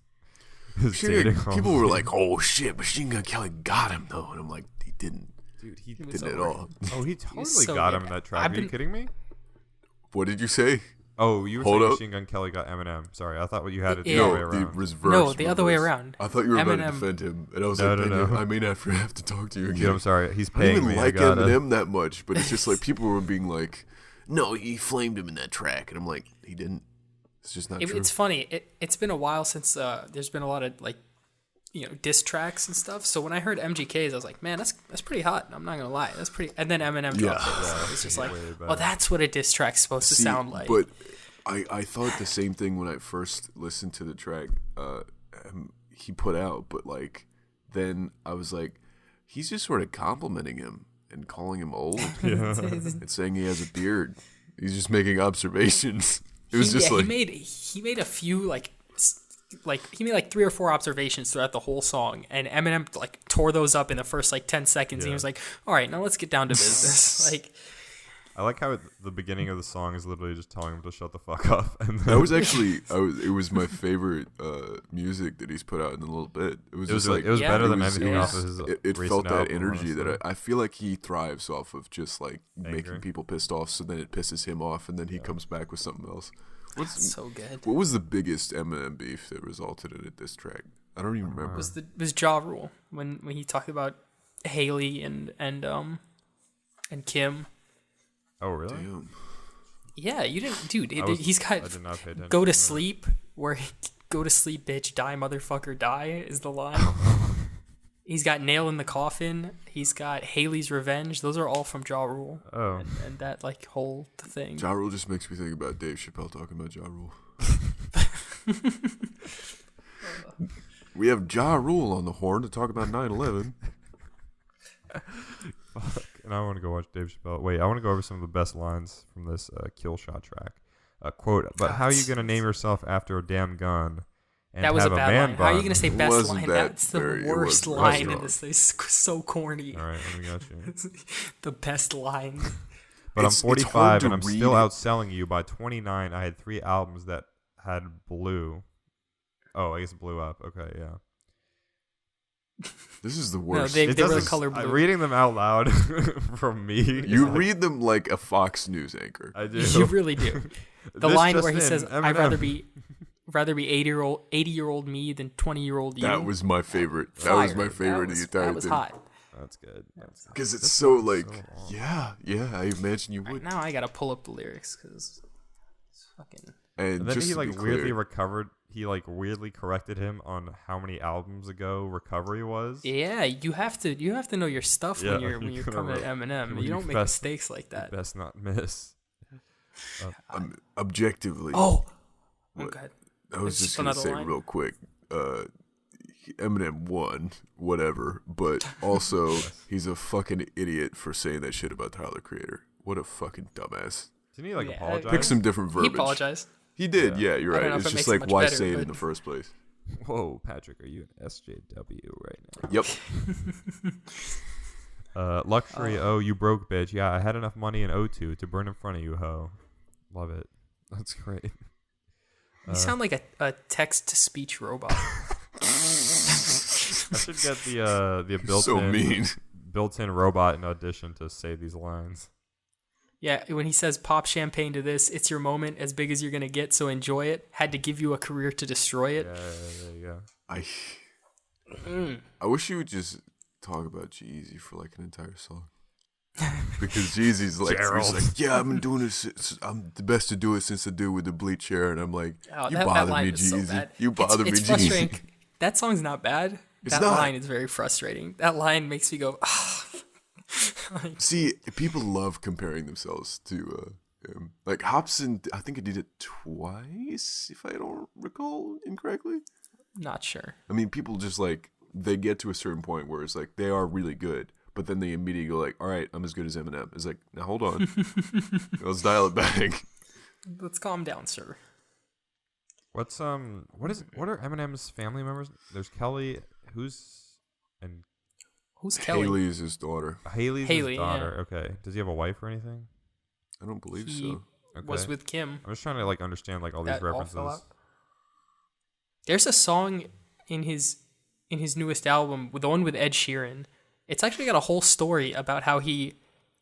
is dating People all were these- like, "Oh shit, Machine Gun Kelly got him though," and I'm like, he didn't. dude, he was Didn't at over. all. oh, he totally so got good. him in that track. I've Are you been- kidding me? What did you say? Oh, you were Hold saying up. Machine Gun Kelly got Eminem. Sorry, I thought what you had it the Yeah. other way No, the around. reverse. No, the other way reverse. around. I thought you were about to Eminem- defend him, and I was No, like, no, "Dang it, no. I may have to talk to you Dude, again." I'm sorry. He's I don't paying even me. like I gotta. Eminem that much, but it's just like people were being like, "No, he flamed him in that track," and I'm like, "He didn't." It's just not true. It's funny. It's been a while since there's been a lot of like, diss tracks and stuff. So when I heard MGK's, I was like, man, that's pretty hot. I'm not gonna lie, that's pretty. And then Eminem dropped it. So it's just like, way well, better. that's what a diss track's supposed to See, sound like. But I thought the same thing when I first listened to the track he put out, but like then I was like, he's just sort of complimenting him and calling him old and saying he has a beard. He's just making observations. It was just like he made a few like he made like 3 or 4 observations throughout the whole song, and Eminem like tore those up in the first like 10 seconds. And he was like, all right, now let's get down to business. Like, I like how the beginning of the song is literally just telling him to shut the fuck up. And then that was actually it was my favorite music that he's put out in a little bit. It was it was, just like it was Yeah. better it than was- anything it off was- of his it recent felt that album, energy honestly. that I feel like he thrives off of just like Anger. making people pissed off, so then it pisses him off, and then he comes back with something else. so good. What was the biggest Eminem beef that resulted in a diss track? I don't even remember. Was Ja Rule when he talked about Haley and Kim. Oh really? Damn. Yeah, you didn't, dude. He's I got did not pay attention. "Go to that. sleep," where "Go to sleep, bitch, die, motherfucker, die" is the line. He's got "Nail in the Coffin." He's got "Haley's Revenge." Those are all from Ja Rule. Oh, And that like whole thing. Ja Rule just makes me think about Dave Chappelle talking about Ja Rule. We have Ja Rule on the horn to talk about 9/11. fuck. And I want to go watch Dave Chappelle. Wait, I want to go over some of the best lines from this Kill Shot track. Quote, but how are you going to name yourself after a damn gun and That was have a bad man line. How are you bun? gonna say It best wasn't line? that That's the very- it worst was line in wrong. this. It's so corny. All right, let me got you. The best line. But It's I'm hard 45 to and I'm read still it. outselling you. By 29, I had 3 albums that had blew. Oh, I guess blew up. Okay, yeah. This is the No, worst. they were the color blue. Reading them out loud from me. You read them like a Fox News anchor. I do. You really do. The This line just where he in, says, Eminem. "I'd rather be 80-year-old me than 20-year-old you." That was my favorite. That was my Fire. favorite of the entire That was thing. hot. That's good. Because it's This so song's like, so long. yeah, I imagine you would. Right now I gotta pull up the lyrics because it's fucking. And And then just he to like be weirdly clear, recovered. He like weirdly corrected him on how many albums ago Recovery was. Yeah, you have to know your stuff Yeah, when you're you coming at gotta- Eminem. when You don't make best- mistakes like that. Best not miss. objectively, Oh, What? okay. I was it's just just gonna another say line. real quick, Eminem won, whatever, but also he's a fucking idiot for saying that shit about Tyler Creator. What a fucking dumbass. Didn't he like Yeah, apologize? Pick some different He verbiage. apologized. He did, yeah, you're I don't right. know if It's it just makes it like, much why better, say it but- in the first place? Whoa, Patrick, are you an SJW right now? Yep. Luxury, you broke, bitch. Yeah, I had enough money in O2 to burn in front of you, ho. Love it. That's great. You sound like a text-to-speech robot. I should get the built-in So mean. built-in robot in Audition to say these lines. Yeah, when he says "pop champagne to this, it's your moment, as big as you're gonna get, so enjoy it." Had to give you a career to destroy it. Yeah, there you go. I wish you would just talk about Jeezy for like an entire song. Because Jeezy's like, he's like, yeah, I've been doing this. I'm the best to do it since I did with the bleach hair, and I'm like, Oh, you that bother line me, is so Jeezy. bad. You bother me, it's Jeezy. frustrating. That song's not bad. It's That not. line is very frustrating. That line makes me go, ah. Like, See, people love comparing themselves to him. Like Hobson, I think he did it twice, if I don't recall incorrectly. not sure. I mean, people just like, they get to a certain point where it's like, they are really good, but then they immediately go like, all right, I'm as good as Eminem. It's like, now hold on. Let's dial it back. Let's calm down, sir. What are Eminem's family members? There's Kelly, and Who's Kelly? Haley is his daughter. Haley's Haley, his daughter. Okay. Does he have a wife or anything? I don't believe He so. Okay. was with Kim. I'm just trying to like understand like all these That all fell references. out. There's a song in his newest album, the one with Ed Sheeran. It's actually got a whole story about how he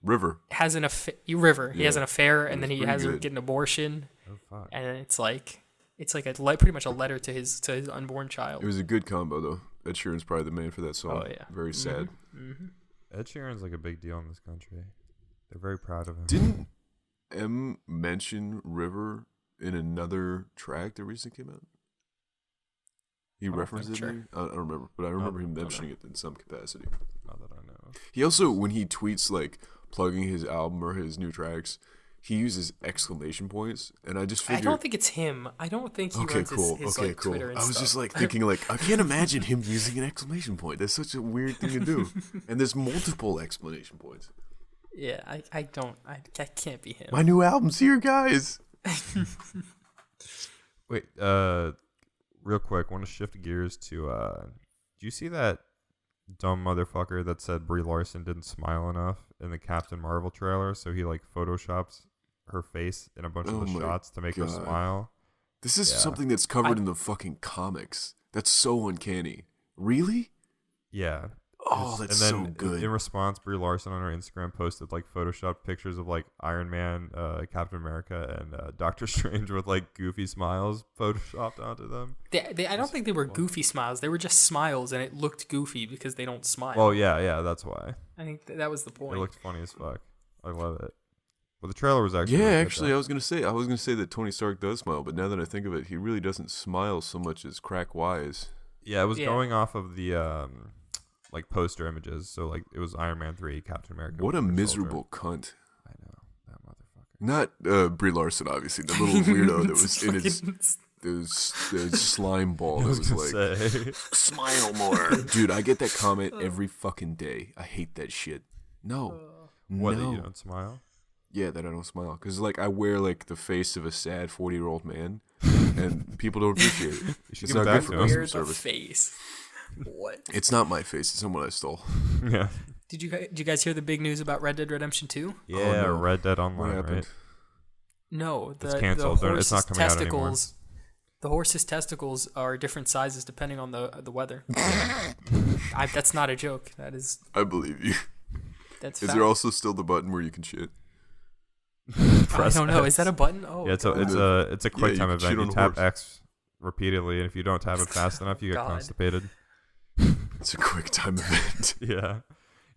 River. has an affair. He has an affair, and then he pretty has her good. get an abortion, Oh fuck. and it's like pretty much a letter to his unborn child. It was a good combo, though. Ed Sheeran's probably the man for that song. Oh, yeah. Very sad. Ed Sheeran's like a big deal in this country. They're very proud of him. Didn't M mention River in another track that recently came out? He referenced it, sure. maybe? I don't remember, but I remember him don't know. mentioning it in some capacity. Not that I know. He also, when he tweets like plugging his album or his new tracks, he uses exclamation points, and I just I figured. don't think it's him. I don't think he Okay, runs cool. his Okay, like, cool. Twitter and I was stuff. just like thinking, like, I can't imagine him using an exclamation point. That's such a weird thing to do. And there's multiple exclamation points. Yeah, I can't be him. My new album's here, guys. Wait, real quick, want to shift gears to do you see that dumb motherfucker that said Brie Larson didn't smile enough in the Captain Marvel trailer, so he like photoshops her face in a bunch Oh of the my shots to make her God. smile. This is Yeah. something that's covered in the fucking comics. That's so uncanny. Really? Yeah. Oh, that's so good. In response, Brie Larson on her Instagram posted like Photoshop pictures of like Iron Man, Captain America, and Doctor Strange with like goofy smiles photoshopped onto them. I don't think they were goofy smiles. They were just smiles, and it looked goofy because they don't smile. Well, yeah, that's why. I think that was the It point. looked funny as fuck. I love it. But the trailer was actually Yeah, really good, actually, though. I was gonna say that Tony Stark does smile, but now that I think of it, he really doesn't smile so much as crack wise. Yeah, it was Yeah. going off of the like poster images. So like it was Iron Man 3, Captain America. What a Winter miserable cunt. Soldier. I know that motherfucker. Not Brie Larson, obviously. The little weirdo that was in his the slime ball that was like, Say. Smile more. dude, I get that comment every fucking day. I hate that shit. No. What? That No. you don't smile? Yeah, that I don't smile. Because, like, I wear, like, the face of a sad 40-year-old man, and people don't appreciate it. You should It's give not it good back for to him. customer Wear the service. face. What? It's not my face. It's someone I stole. Yeah. Did you guys hear the big news about Red Dead Redemption 2? Yeah. no. Red Dead What Online, happened? right? No, It's canceled. It's not coming out anymore. The horse's testicles are different sizes depending on the weather. That's not a joke. That is. I believe you. That's. Is there also still the button where you can shit? I don't know. Is that a button? Oh, yeah, it's a quick time event. You tap horse. X repeatedly, and if you don't tap it fast enough, you get constipated. It's a quick time event. Yeah,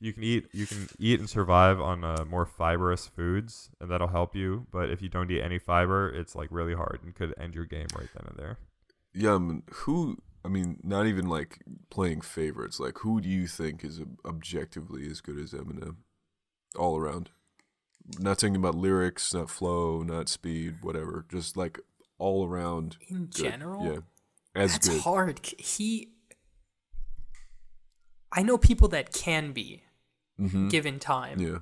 you can eat and survive on more fibrous foods, and that'll help you. But if you don't eat any fiber, it's like really hard and could end your game right then and there. Yeah, not even like playing favorites. Like, who do you think is objectively as good as Eminem, all around? Not talking about lyrics, not flow, not speed, whatever. Just like all around. In good. general, Yeah, that's good. hard. I know people that can be given time. Yeah.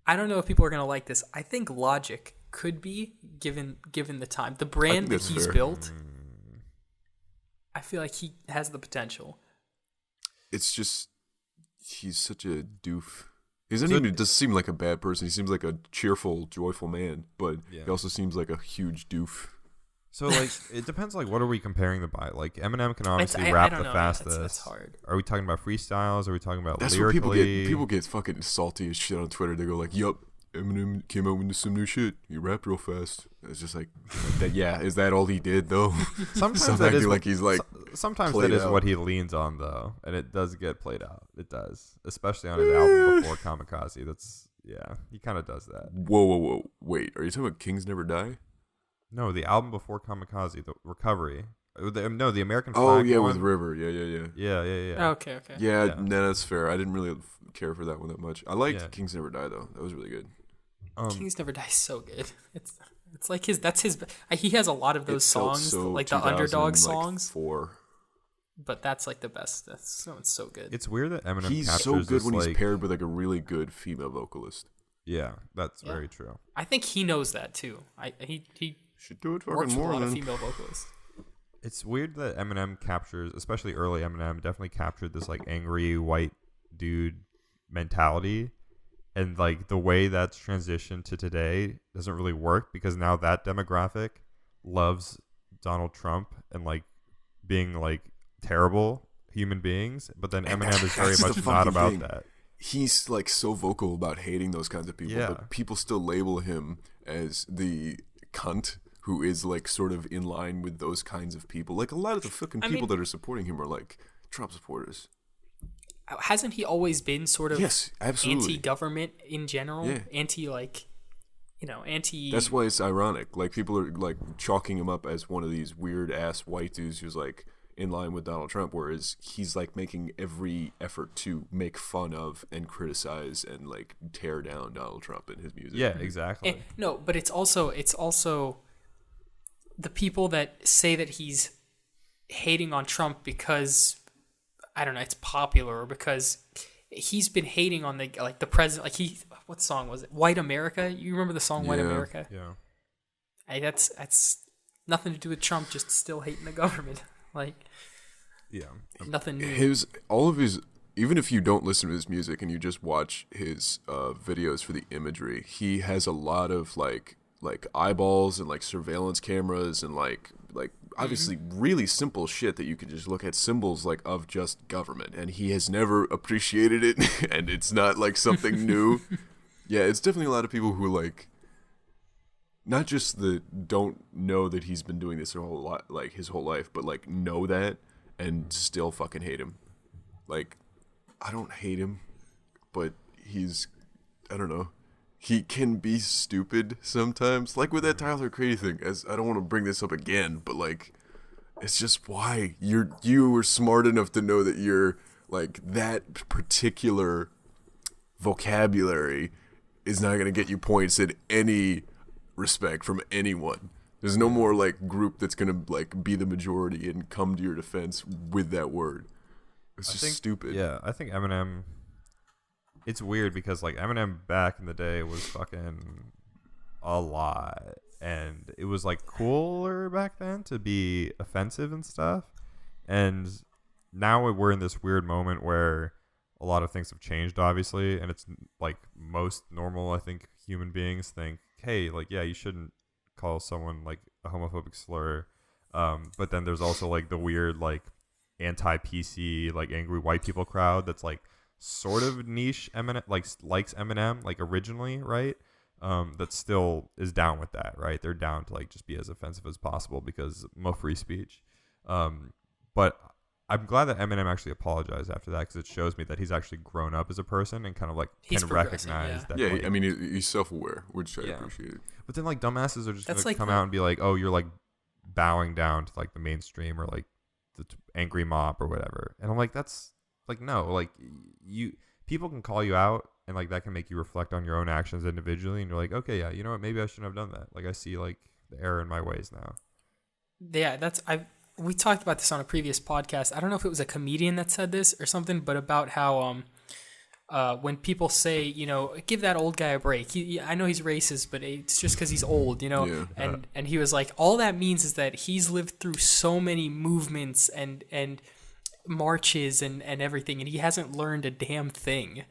I don't know if people are gonna like this. I think Logic could be given the time. The brand that he's built, I feel like he has the potential. It's just he's such a doof. He doesn't seem like a bad person. He seems like a cheerful, joyful man, but he also seems like a huge doof. So like it depends. Like what are we comparing the by? Like Eminem can obviously rap the fastest. That's hard. Are we talking about freestyles? Are we talking about That's lyrically? where people get fucking salty as shit on Twitter. They go like, "Yup, Eminem came out with some new shit. He rapped real fast." It's just like that. Yeah, is that all he did though? Sometimes that is like he's like. Sometimes that is what he leans on though, and it does get played out. It does, especially on his album before Kamikaze. He kind of does that. Whoa! Wait, are you talking about Kings Never Die? No, the album before Kamikaze, the Recovery. The American Flag. Oh yeah, one. with River. Yeah. Yeah. Okay. Yeah, no, that's fair. I didn't really care for that one that much. I liked Kings Never Die though. That was really good. Kings Never Die is so good. It's like that's his. He has a lot of those songs, so like the underdog songs. 4. But that's like the best. That's so good. It's weird that Eminem he's captures so good when this, he's paired with like a really good female vocalist. Yeah, that's very true. I think he knows that too. He should do it works fucking with more a lot of than female vocalists. It's weird that Eminem captures, especially early Eminem, definitely captured this like angry white dude mentality, and like the way that's transitioned to today doesn't really work because now that demographic loves Donald Trump and like being like terrible human beings, but then Eminem is very much not about that. He's like so vocal about hating those kinds of people, but people still label him as the cunt who is like sort of in line with those kinds of people. Like a lot of the fucking people that are supporting him are like Trump supporters. Hasn't he always been sort of anti-government in general? Yeah. Anti. That's why it's ironic. Like people are like chalking him up as one of these weird ass white dudes who's like in line with Donald Trump, whereas he's like making every effort to make fun of and criticize and like tear down Donald Trump and his music. Yeah, exactly. But it's also the people that say that he's hating on Trump because I don't know, it's popular, or because he's been hating on the president. Like what song was it? White America. You remember the song White America? Yeah. That's nothing to do with Trump. Just still hating the government. Like, nothing new. Even if you don't listen to his music and you just watch his videos for the imagery, he has a lot of like eyeballs and like surveillance cameras and like obviously really simple shit that you can just look at symbols like of just government, and he has never appreciated it and it's not like something new. Yeah, it's definitely a lot of people who like not just don't know that he's been doing this his whole life, but like know that and still fucking hate him. Like, I don't hate him, but I don't know. He can be stupid sometimes. Like with that Tyler Creedy thing, I don't want to bring this up again, but like, it's just why you were smart enough to know that you're like that particular vocabulary is not going to get you points in any respect from anyone. There's no more like group that's gonna like be the majority and come to your defense with that word. It's just stupid. Yeah, I think Eminem. It's weird because like Eminem back in the day was fucking a lot, and it was like cooler back then to be offensive and stuff. And now we're in this weird moment where a lot of things have changed, obviously, and it's like most normal, I think, human beings think, hey, like, yeah, you shouldn't call someone like a homophobic slur But then there's also like the weird like anti-PC like angry white people crowd that's like sort of niche Eminem, like likes Eminem like originally, right? That still is down with that, right? They're down to like just be as offensive as possible because more free speech. But I'm glad that Eminem actually apologized after that because it shows me that he's actually grown up as a person and kind of like He's can progressing, recognize that. Yeah, like, I mean, he's self-aware, which I Yeah. appreciate. but then like dumbasses are just That's gonna like come out and be like, "Oh, you're like bowing down to like the mainstream or like the angry mob or whatever," and I'm like, "That's like no, like you people can call you out and like that can make you reflect on your own actions individually, and you're like, okay, yeah, you know what, maybe I shouldn't have done that. Like I see like the error in my ways now." Yeah, we talked about this on a previous podcast. I don't know if it was a comedian that said this or something, but about how when people say, give that old guy a break. I know he's racist, but it's just because he's old, Yeah. And he was like, all that means is that he's lived through so many movements and marches and everything, and he hasn't learned a damn thing.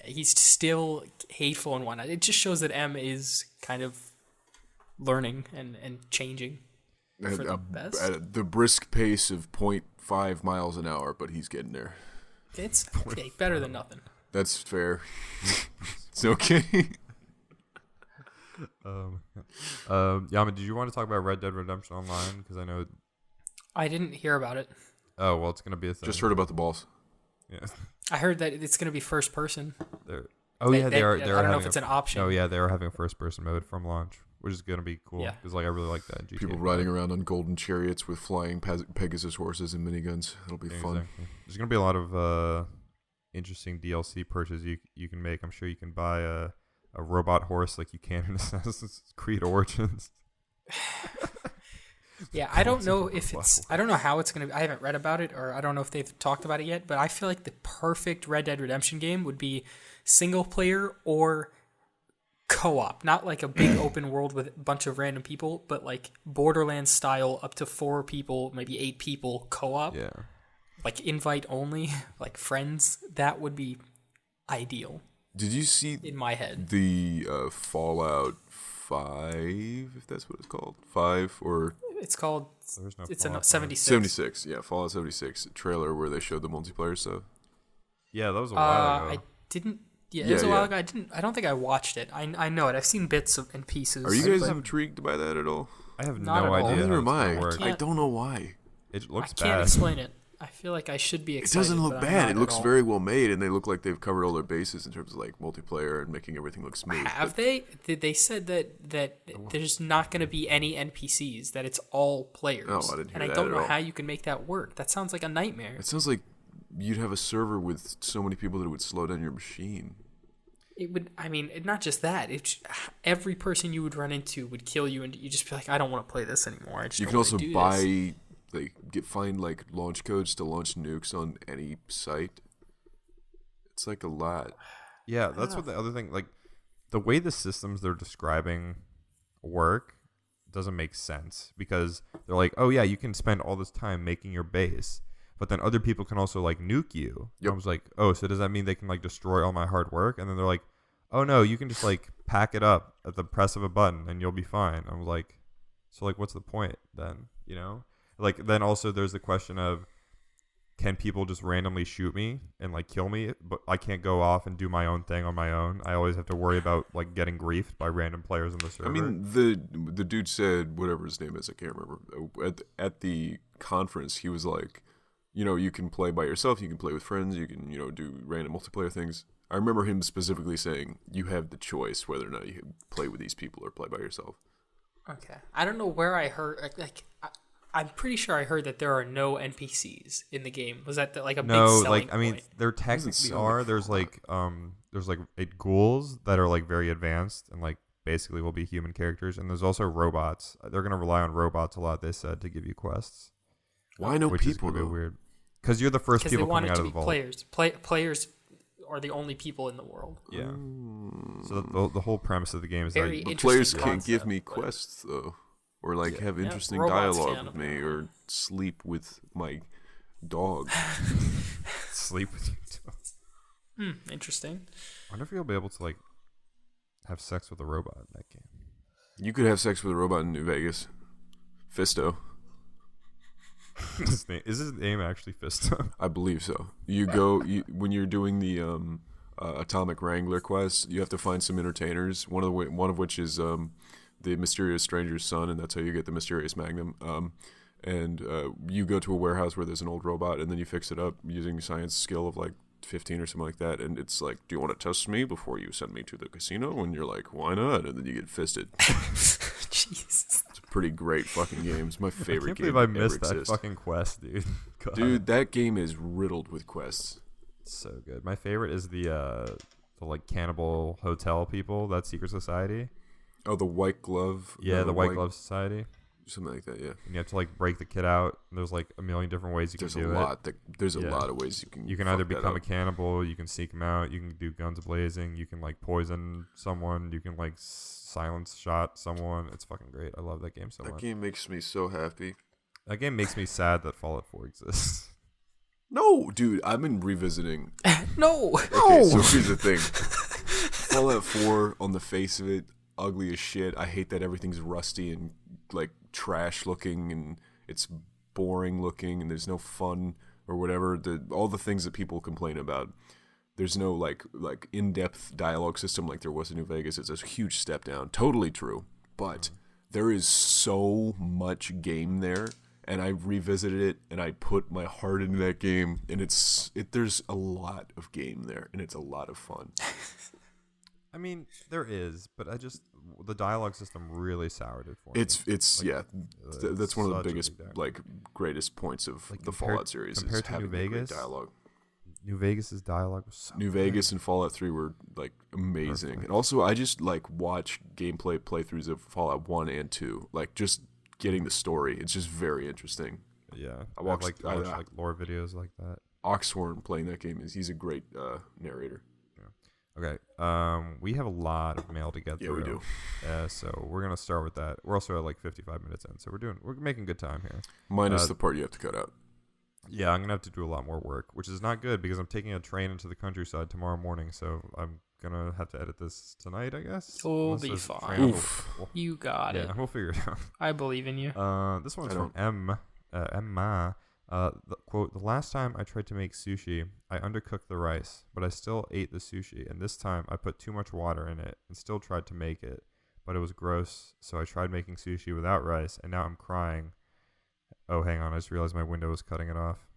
He's still hateful and whatnot. It just shows that M is kind of learning and changing for the best. At the brisk pace of 0.5 miles an hour, but he's getting there. It's okay, better than nothing. That's fair. It's okay. Yama, did you want to talk about Red Dead Redemption Online? Because I know. I didn't hear about it. Oh well, it's gonna be a thing. Just heard about the balls. Yeah. I heard that it's going to be first person. They are. They are. I don't know if it's an option. Oh yeah, they are having a first person mode from launch, which is gonna be cool. Yeah. Because like I really like that. in GTA People 5. riding around on golden chariots with flying Pegasus horses and miniguns. It'll be Yeah, fun. exactly. There's gonna be a lot of interesting DLC purchases you can make. I'm sure you can buy a robot horse like you can in Assassin's Creed Origins. Yeah, I don't know if I don't know how it's going to be. I haven't read about it, or I don't know if they've talked about it yet, but I feel like the perfect Red Dead Redemption game would be single player or co-op. Not like a big open world with a bunch of random people, but like Borderlands style, up to 4 people, maybe 8 people co-op. Yeah. Like invite only, like friends. That would be ideal Did you see in my head. the Fallout 5, if that's what it's called? 5 or It's called. There's no It's a Fallout 76. 76? Yeah, Fallout 76 trailer where they showed the multiplayer stuff. Yeah, that was a while ago. I didn't. Yeah, it was a Yeah, while yeah. ago. I don't think I watched it. I know it. I've seen bits and pieces. Are you guys intrigued by that at all? I have Not no at all. idea. Neither how am it's I. gonna work. I don't know why. It I looks can't bad. explain it. I feel like I should be It excited. doesn't look but I'm bad. not It looks at all. very well made, and they look like they've covered all their bases in terms of like multiplayer and making everything look smooth. Have they? They said that there's not going to be any NPCs. That it's all players. Oh, I didn't hear and I that don't at know all. how you can make that work. That sounds like a nightmare. It sounds like you'd have a server with so many people that it would slow down your machine. It would. I mean, not just that. Every person you would run into would kill you, and you just be like, I don't want to play this anymore. I just You don't can wanna also do buy this. find like launch codes to launch nukes on any site. It's like a lot. Yeah, that's what the other thing, like, the way the systems they're describing work doesn't make sense because they're like, oh yeah, you can spend all this time making your base, but then other people can also like nuke you. Yep. I was like, oh, so does that mean they can like destroy all my hard work? And then they're like, oh no, you can just like pack it up at the press of a button and you'll be fine. I was like, so like, what's the point then? You know, like then also there's the question of, can people just randomly shoot me and like kill me, but I can't go off and do my own thing on my own? I always have to worry about like getting griefed by random players in the server. I mean, the dude said, whatever his name is, I can't remember. At the conference, he was like, you can play by yourself, you can play with friends, you can, do random multiplayer things. I remember him specifically saying, you have the choice whether or not you play with these people or play by yourself. Okay. I don't know where I heard. I'm pretty sure I heard that there are no NPCs in the game. Was that like a big no, selling like I mean, point? there technically sound are. like There's like ghouls that are like very advanced and like basically will be human characters, and there's also robots. They're gonna rely on robots a lot. They said to give you quests. Why no which people is gonna be though? weird. Because you're the first Because they people want coming it out to of be the vault. players. Players are the only people in the world. Yeah. So the whole premise of the game is Very that But interesting players can't concept, give me but- quests though, or like have interesting robots dialogue can, with me, or sleep with my dog. sleep with you. Interesting. I wonder if you'll be able to like have sex with a robot in that game. You could have sex with a robot in New Vegas. Fisto. Is his name actually Fisto? I believe so. When you're doing the Atomic Wrangler quest, you have to find some entertainers. One of which is the mysterious stranger's son, and that's how you get the mysterious Magnum. And you go to a warehouse where there's an old robot, and then you fix it up using science skill of like 15 or something like that. And it's like, do you want to test me before you send me to the casino? And you're like, why not? And then you get fisted. Jesus. It's a pretty great fucking game. It's my favorite game. I can't believe I missed ever that exist. fucking quest, dude. God. Dude, that game is riddled with quests. It's so good. My favorite is the like cannibal hotel people. That secret society. Oh, the White Glove. Yeah, the White Glove Society. Something like that, yeah. And you have to like break the kid out. And there's like a million different ways you can do it. There's a lot of ways you can. You can either become a cannibal, you can seek him out, you can do guns blazing, you can like poison someone, you can like silence shot someone. It's fucking great. I love that game so much. That game makes me so happy. That game makes me sad that Fallout 4 exists. No, dude, I've been revisiting. No. Okay, so here's the thing. Fallout 4, on the face of it, ugly as shit. I hate that everything's rusty and like trash looking, and it's boring looking, and there's no fun or whatever. All the things that people complain about. There's no like in-depth dialogue system like there was in New Vegas. It's a huge step down. Totally true. But there is so much game there, and I revisited it, and I put my heart into that game, and there's a lot of game there, and it's a lot of fun. I mean, there is, but the dialogue system really soured it for me. That's one of the biggest, like greatest points of like the Fallout series. Compared is to having New Vegas, dialogue. New Vegas's dialogue was so New Vegas and Fallout 3 were like amazing. Perfect. And also, I just like watch gameplay playthroughs of Fallout 1 and 2, like just getting the story. It's just very interesting. Yeah, I watch like lore videos like that. Oxhorn playing that game he's a great narrator. Okay, we have a lot of mail to get through. Yeah, we do. So we're gonna start with that. We're also at like 55 minutes in, so we're making good time here. Minus the part you have to cut out. Yeah, I'm gonna have to do a lot more work, which is not good because I'm taking a train into the countryside tomorrow morning, so I'm gonna have to edit this tonight, I guess. You'll Unless be there's a fine. train Oof. You got it. Yeah, we'll figure it out. I believe in you. This one's from Emma. Quote, the last time I tried to make sushi, I undercooked the rice, but I still ate the sushi, and this time I put too much water in it and still tried to make it, but it was gross, so I tried making sushi without rice, and now I'm crying. Oh, hang on, I just realized my window was cutting it off.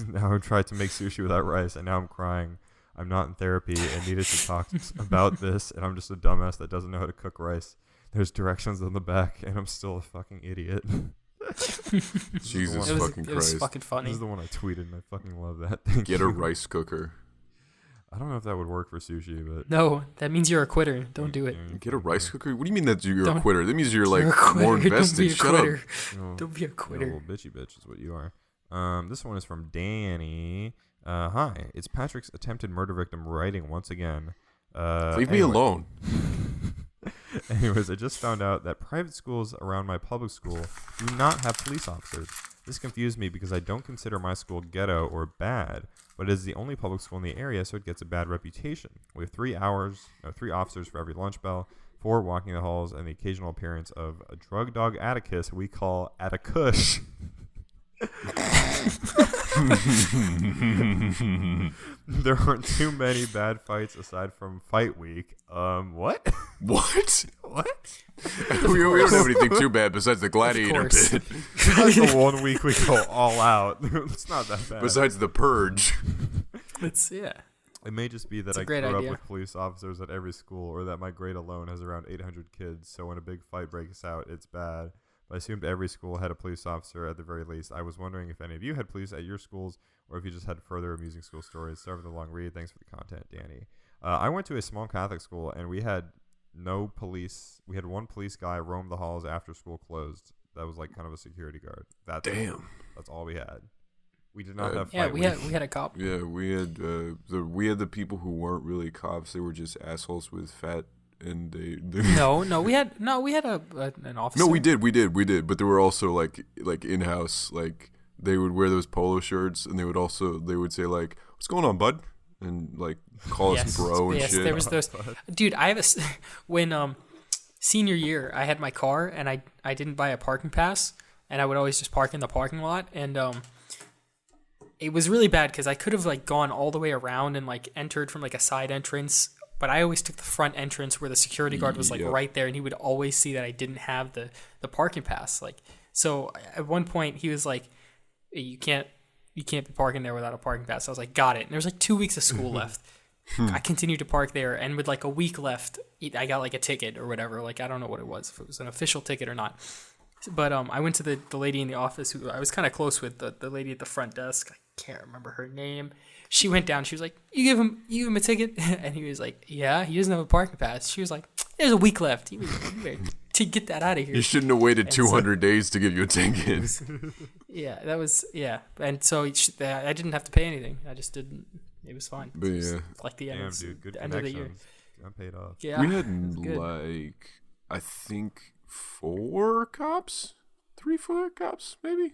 Now I've tried to make sushi without rice, and now I'm crying. I'm not in therapy and needed to talk about this, and I'm just a dumbass that doesn't know how to cook rice. There's directions on the back, and I'm still a fucking idiot. Jesus fucking Christ. It was fucking funny. This is the one I tweeted, and I fucking love that. Thank Get you. a rice cooker. I don't know if that would work for sushi, but... No, that means you're a quitter. Don't do it. Get a rice cooker? What do you mean that you're a Don't- quitter? That means you're like You're a quitter. more Don't be invested. a Shut up. quitter. No, Don't be a you're a quitter. little bitchy bitch is what you are. This one is from Danny. Hi, it's Patrick's attempted murder victim writing once again. Leave me alone. Anyways, I just found out that private schools around my public school do not have police officers. This confused me because I don't consider my school ghetto or bad, but it is the only public school in the area, so it gets a bad reputation. We have 3 officers for every lunch bell, 4 walking the halls, and the occasional appearance of a drug dog Atticus we call Atticush. There aren't too many bad fights aside from fight week. What? What? What? we don't have anything too bad besides the gladiator course. pit. That's the one week we go all out. It's not that bad. Besides the purge. Yeah. It may just be that I great grew idea. up with police officers at every school, or that my grade alone has around 800 kids, so when a big fight breaks out, it's bad. But I assumed every school had a police officer at the very least. I was wondering if any of you had police at your schools, or if you just had further amusing school stories. Sorry for the long read. Thanks for the content, Danny. I went to a small Catholic school, and we had no police. We had one police guy roam the halls after school closed. That was like kind of a security guard. Damn. That's all we had. We did not have Yeah, fight we week. had a cop. Yeah, we had the people who weren't really cops. They were just assholes with fat, and they No, we had an officer. No, we did. But there were also like in-house, like they would wear those polo shirts, and they would say like, "What's going on, bud?" and like call us bro and shit. There was those. Dude, I have when senior year I had my car and I didn't buy a parking pass, and I would always just park in the parking lot, and it was really bad because I could have like gone all the way around and like entered from like a side entrance, but I always took the front entrance where the security guard was like right there, and he would always see that I didn't have the parking pass. Like, so at one point he was like, you can't be parking there without a parking pass. I was like, got it. And there was like 2 weeks of school left. I continued to park there, and with like a week left, I got like a ticket or whatever. Like, I don't know what it was, if it was an official ticket or not. But I went to the lady in the office who I was kind of close with, the lady at the front desk. I can't remember her name. She went down. She was like, you give him a ticket? And he was like, yeah, he doesn't have a parking pass. She was like, there's a week left. To get that out of here. You shouldn't have waited 200 days to give you a ticket. Yeah, that was, yeah. And so I didn't have to pay anything. I just didn't. It was fine. But yeah. Like the end, dude, good end of the year. Got paid off. Yeah, we had like, I think 4 cops? 3 cops, maybe?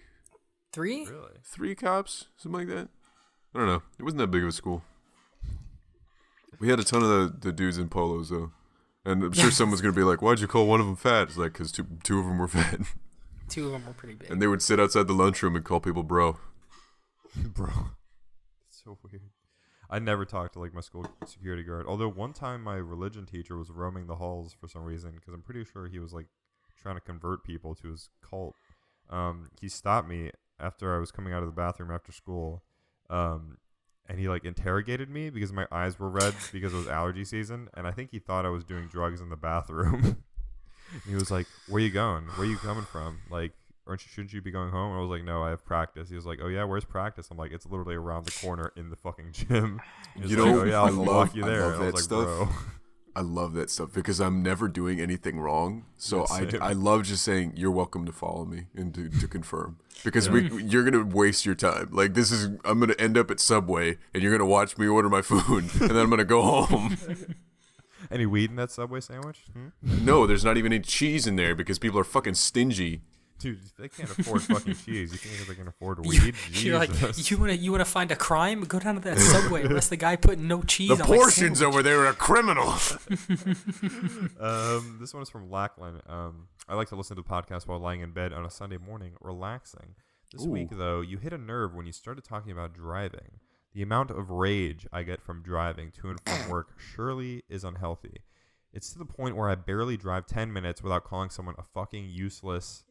3? Really? 3 cops, something like that. I don't know. It wasn't that big of a school. We had a ton of the dudes in polos, though. And I'm sure someone's going to be like, why'd you call one of them fat? It's like, because two of them were fat. 2 of them were pretty big. And they would sit outside the lunchroom and call people bro. Bro. It's so weird. I never talked to like my school security guard. Although one time my religion teacher was roaming the halls for some reason, because I'm pretty sure he was like trying to convert people to his cult. He stopped me after I was coming out of the bathroom after school. And he like interrogated me because my eyes were red because it was allergy season, and I think he thought I was doing drugs in the bathroom. He was like, where you going? Where you coming from? Like, shouldn't you be going home? And I was like, no, I have practice. He was like, oh yeah, where's practice? I'm like, it's literally around the corner in the fucking gym. You know, like, oh yeah, I'll walk you there. I love and I was that like, stuff. bro. I love that stuff because I'm never doing anything wrong. So I love just saying, you're welcome to follow me and to confirm. Because you're going to waste your time. Like, I'm going to end up at Subway and you're going to watch me order my food and then I'm going to go home. Any weed in that Subway sandwich? No, there's not even any cheese in there because people are fucking stingy. Dude, they can't afford fucking cheese. You think they can afford weed? You're like, you wanna find a crime? Go down to that Subway. Arrest the guy putting no cheese on the portions over there are criminal. This one is from Lackland. I like to listen to podcasts while lying in bed on a Sunday morning, relaxing. This week, though, you hit a nerve when you started talking about driving. The amount of rage I get from driving to and from work surely is unhealthy. It's to the point where I barely drive 10 minutes without calling someone a fucking useless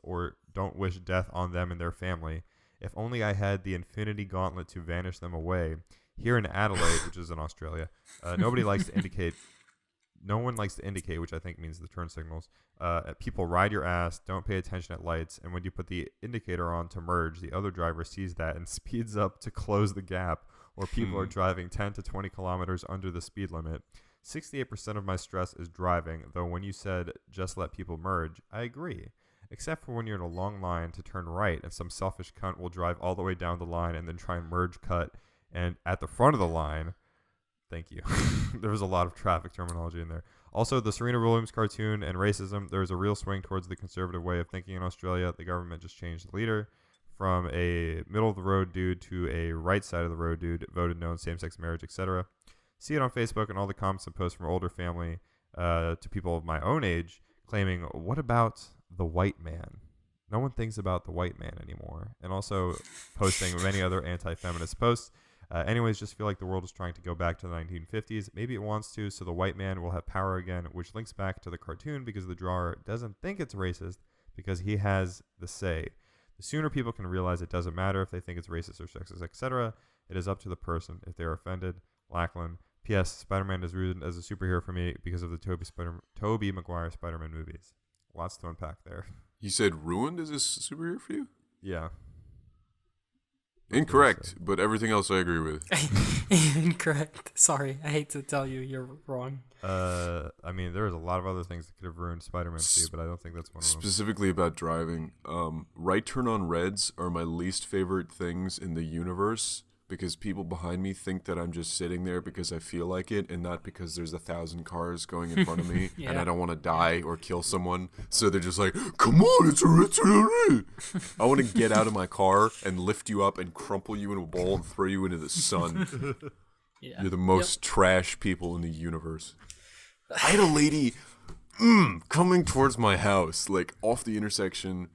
or don't wish death on them and their family. If only I had the infinity gauntlet to vanish them away. Here in Adelaide, which is in Australia, no one likes to indicate, which I think means the turn signals. People ride your ass, don't pay attention at lights, and when you put the indicator on to merge, the other driver sees that and speeds up to close the gap, or people are driving 10 to 20 kilometers under the speed limit. 68% of my stress is driving, though when you said just let people merge, I agree. Except for when you're in a long line to turn right and some selfish cunt will drive all the way down the line and then try and merge cut and at the front of the line. Thank you. There was a lot of traffic terminology in there. Also, the Serena Williams cartoon and racism, there's a real swing towards the conservative way of thinking in Australia. The government just changed the leader from a middle-of-the-road dude to a right-side-of-the-road dude, voted no on same-sex marriage, etc. See it on Facebook and all the comments and posts from older family to people of my own age claiming, what about the white man? No one thinks about the white man anymore. And also posting many other anti-feminist posts. Anyways, just feel like the world is trying to go back to the 1950s. Maybe it wants to, so the white man will have power again, which links back to the cartoon because the drawer doesn't think it's racist because he has the say. The sooner people can realize it doesn't matter if they think it's racist or sexist, etc., it is up to the person if they're offended. Lackland. P.S. Spider-Man is ruined as a superhero for me because of the Tobey Maguire Spider-Man movies. Lots to unpack there. You said ruined as a superhero for you? Yeah. Incorrect, but everything else I agree with. Incorrect. Sorry, I hate to tell you, you're wrong. I mean, there's a lot of other things that could have ruined Spider-Man for you, but I don't think that's one of them. Specifically about driving, right turn on reds are my least favorite things in the universe because people behind me think that I'm just sitting there because I feel like it and not because there's 1,000 cars going in front of me and I don't want to die or kill someone. So they're just like, come on, it's a red turn on red. I want to get out of my car and lift you up and crumple you in a ball and throw you into the sun. You're the most trash people in the universe. I had a lady coming towards my house, like off the intersection,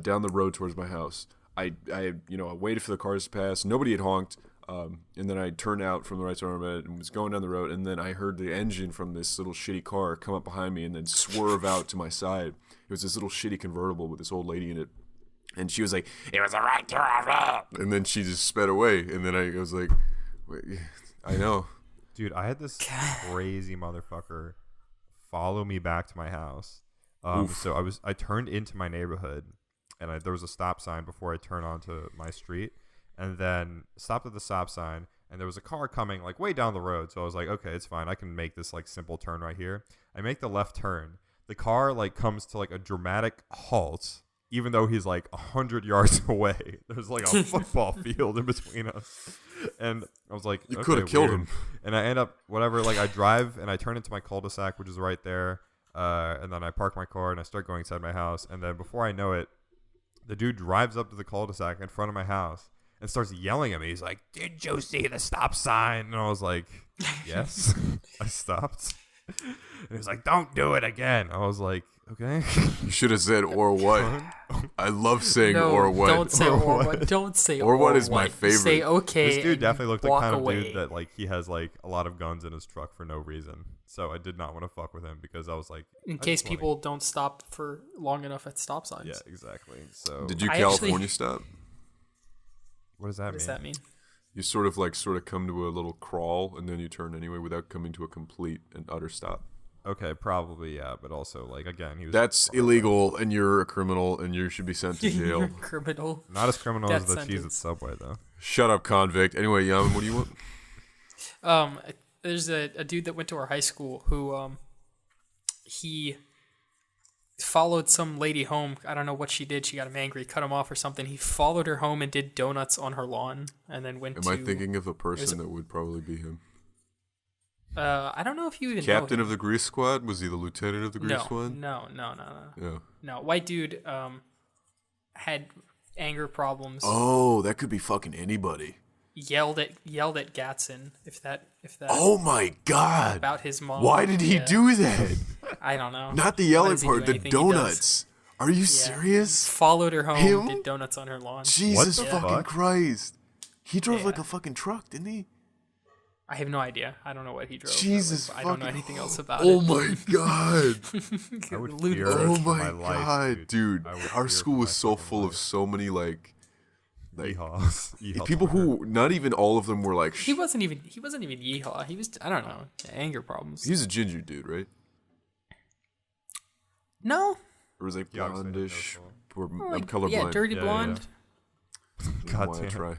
down the road towards my house. I waited for the cars to pass. Nobody had honked. And then I turned out from the right side of my bed and was going down the road. And then I heard the engine from this little shitty car come up behind me and then swerve out to my side. It was this little shitty convertible with this old lady in it. And she was like, "It was the right turn." And then she just sped away. And then I was like, wait, I know. Dude, I had this crazy motherfucker follow me back to my house. So I turned into my neighborhood, and there was a stop sign before I turned onto my street, and then stopped at the stop sign, and there was a car coming like way down the road. So I was like, okay, it's fine. I can make this like simple turn right here. I make the left turn. The car like comes to like a dramatic halt, even though he's like 100 yards away. There's like a football field in between us. And I was like, you could have killed him. And I end up, whatever, like I drive and I turn into my cul-de-sac, which is right there. And then I park my car and I start going inside my house. And then before I know it, the dude drives up to the cul-de-sac in front of my house and starts yelling at me. He's like, "Did you see the stop sign?" And I was like, yes. I stopped. And he was like, "Don't do it again." I was like, okay. You should have said "or what." I love saying "or what." Don't say "or what." Don't say "or what." Is my favorite. Say "okay." This dude definitely looked like kind of away. dude that like he has like a lot of guns in his truck for no reason. So I did not want to fuck with him because I was like, in case people don't stop for long enough at stop signs. Yeah, exactly. So did you California stop? What does that mean? What does that mean? You sort of come to a little crawl and then you turn anyway without coming to a complete and utter stop. Okay, probably, yeah, but also, like, again, he was... That's illegal, and you're a criminal, and you should be sent to jail. You're a criminal. Not as criminal Death as the sentence. cheese at Subway, though. Shut up, convict. Anyway, Yaman, what do you want? There's a dude that went to our high school who, he followed some lady home. I don't know what she did. She got him angry, cut him off or something. He followed her home and did donuts on her lawn, and then went Am to... I thinking of a person that would probably be him? I don't know if you even Captain know of the Grease Squad? Was he the lieutenant of the Grease Squad? No. Yeah. No, white dude had anger problems. Oh, that could be fucking anybody. Yelled at Gatson if that Oh my god. about his mom. Why did he do that? I don't know. Not the Why yelling does he part, do the anything he does? donuts. Are you serious? Followed her home, Him? did donuts on her lawn. Jesus What the fucking fuck? Christ. He drove Yeah. like a fucking truck, didn't he? I have no idea. I don't know what he drove. Jesus I don't know fucking- anything else about Oh it. my god. I would Ludicrous. fear Oh for my life, god, dude. I would Our fear school for was my so fucking full of life. so many like Yeehaws. people who not even all of them were like He wasn't even yeehaw. He was, I don't know, anger problems. he's a ginger dude, right? No. Or was like Yeah, I would say blondish? no, Or I'm Like, colorblind. yeah, dirty Yeah, blonde. God Why I damn. try.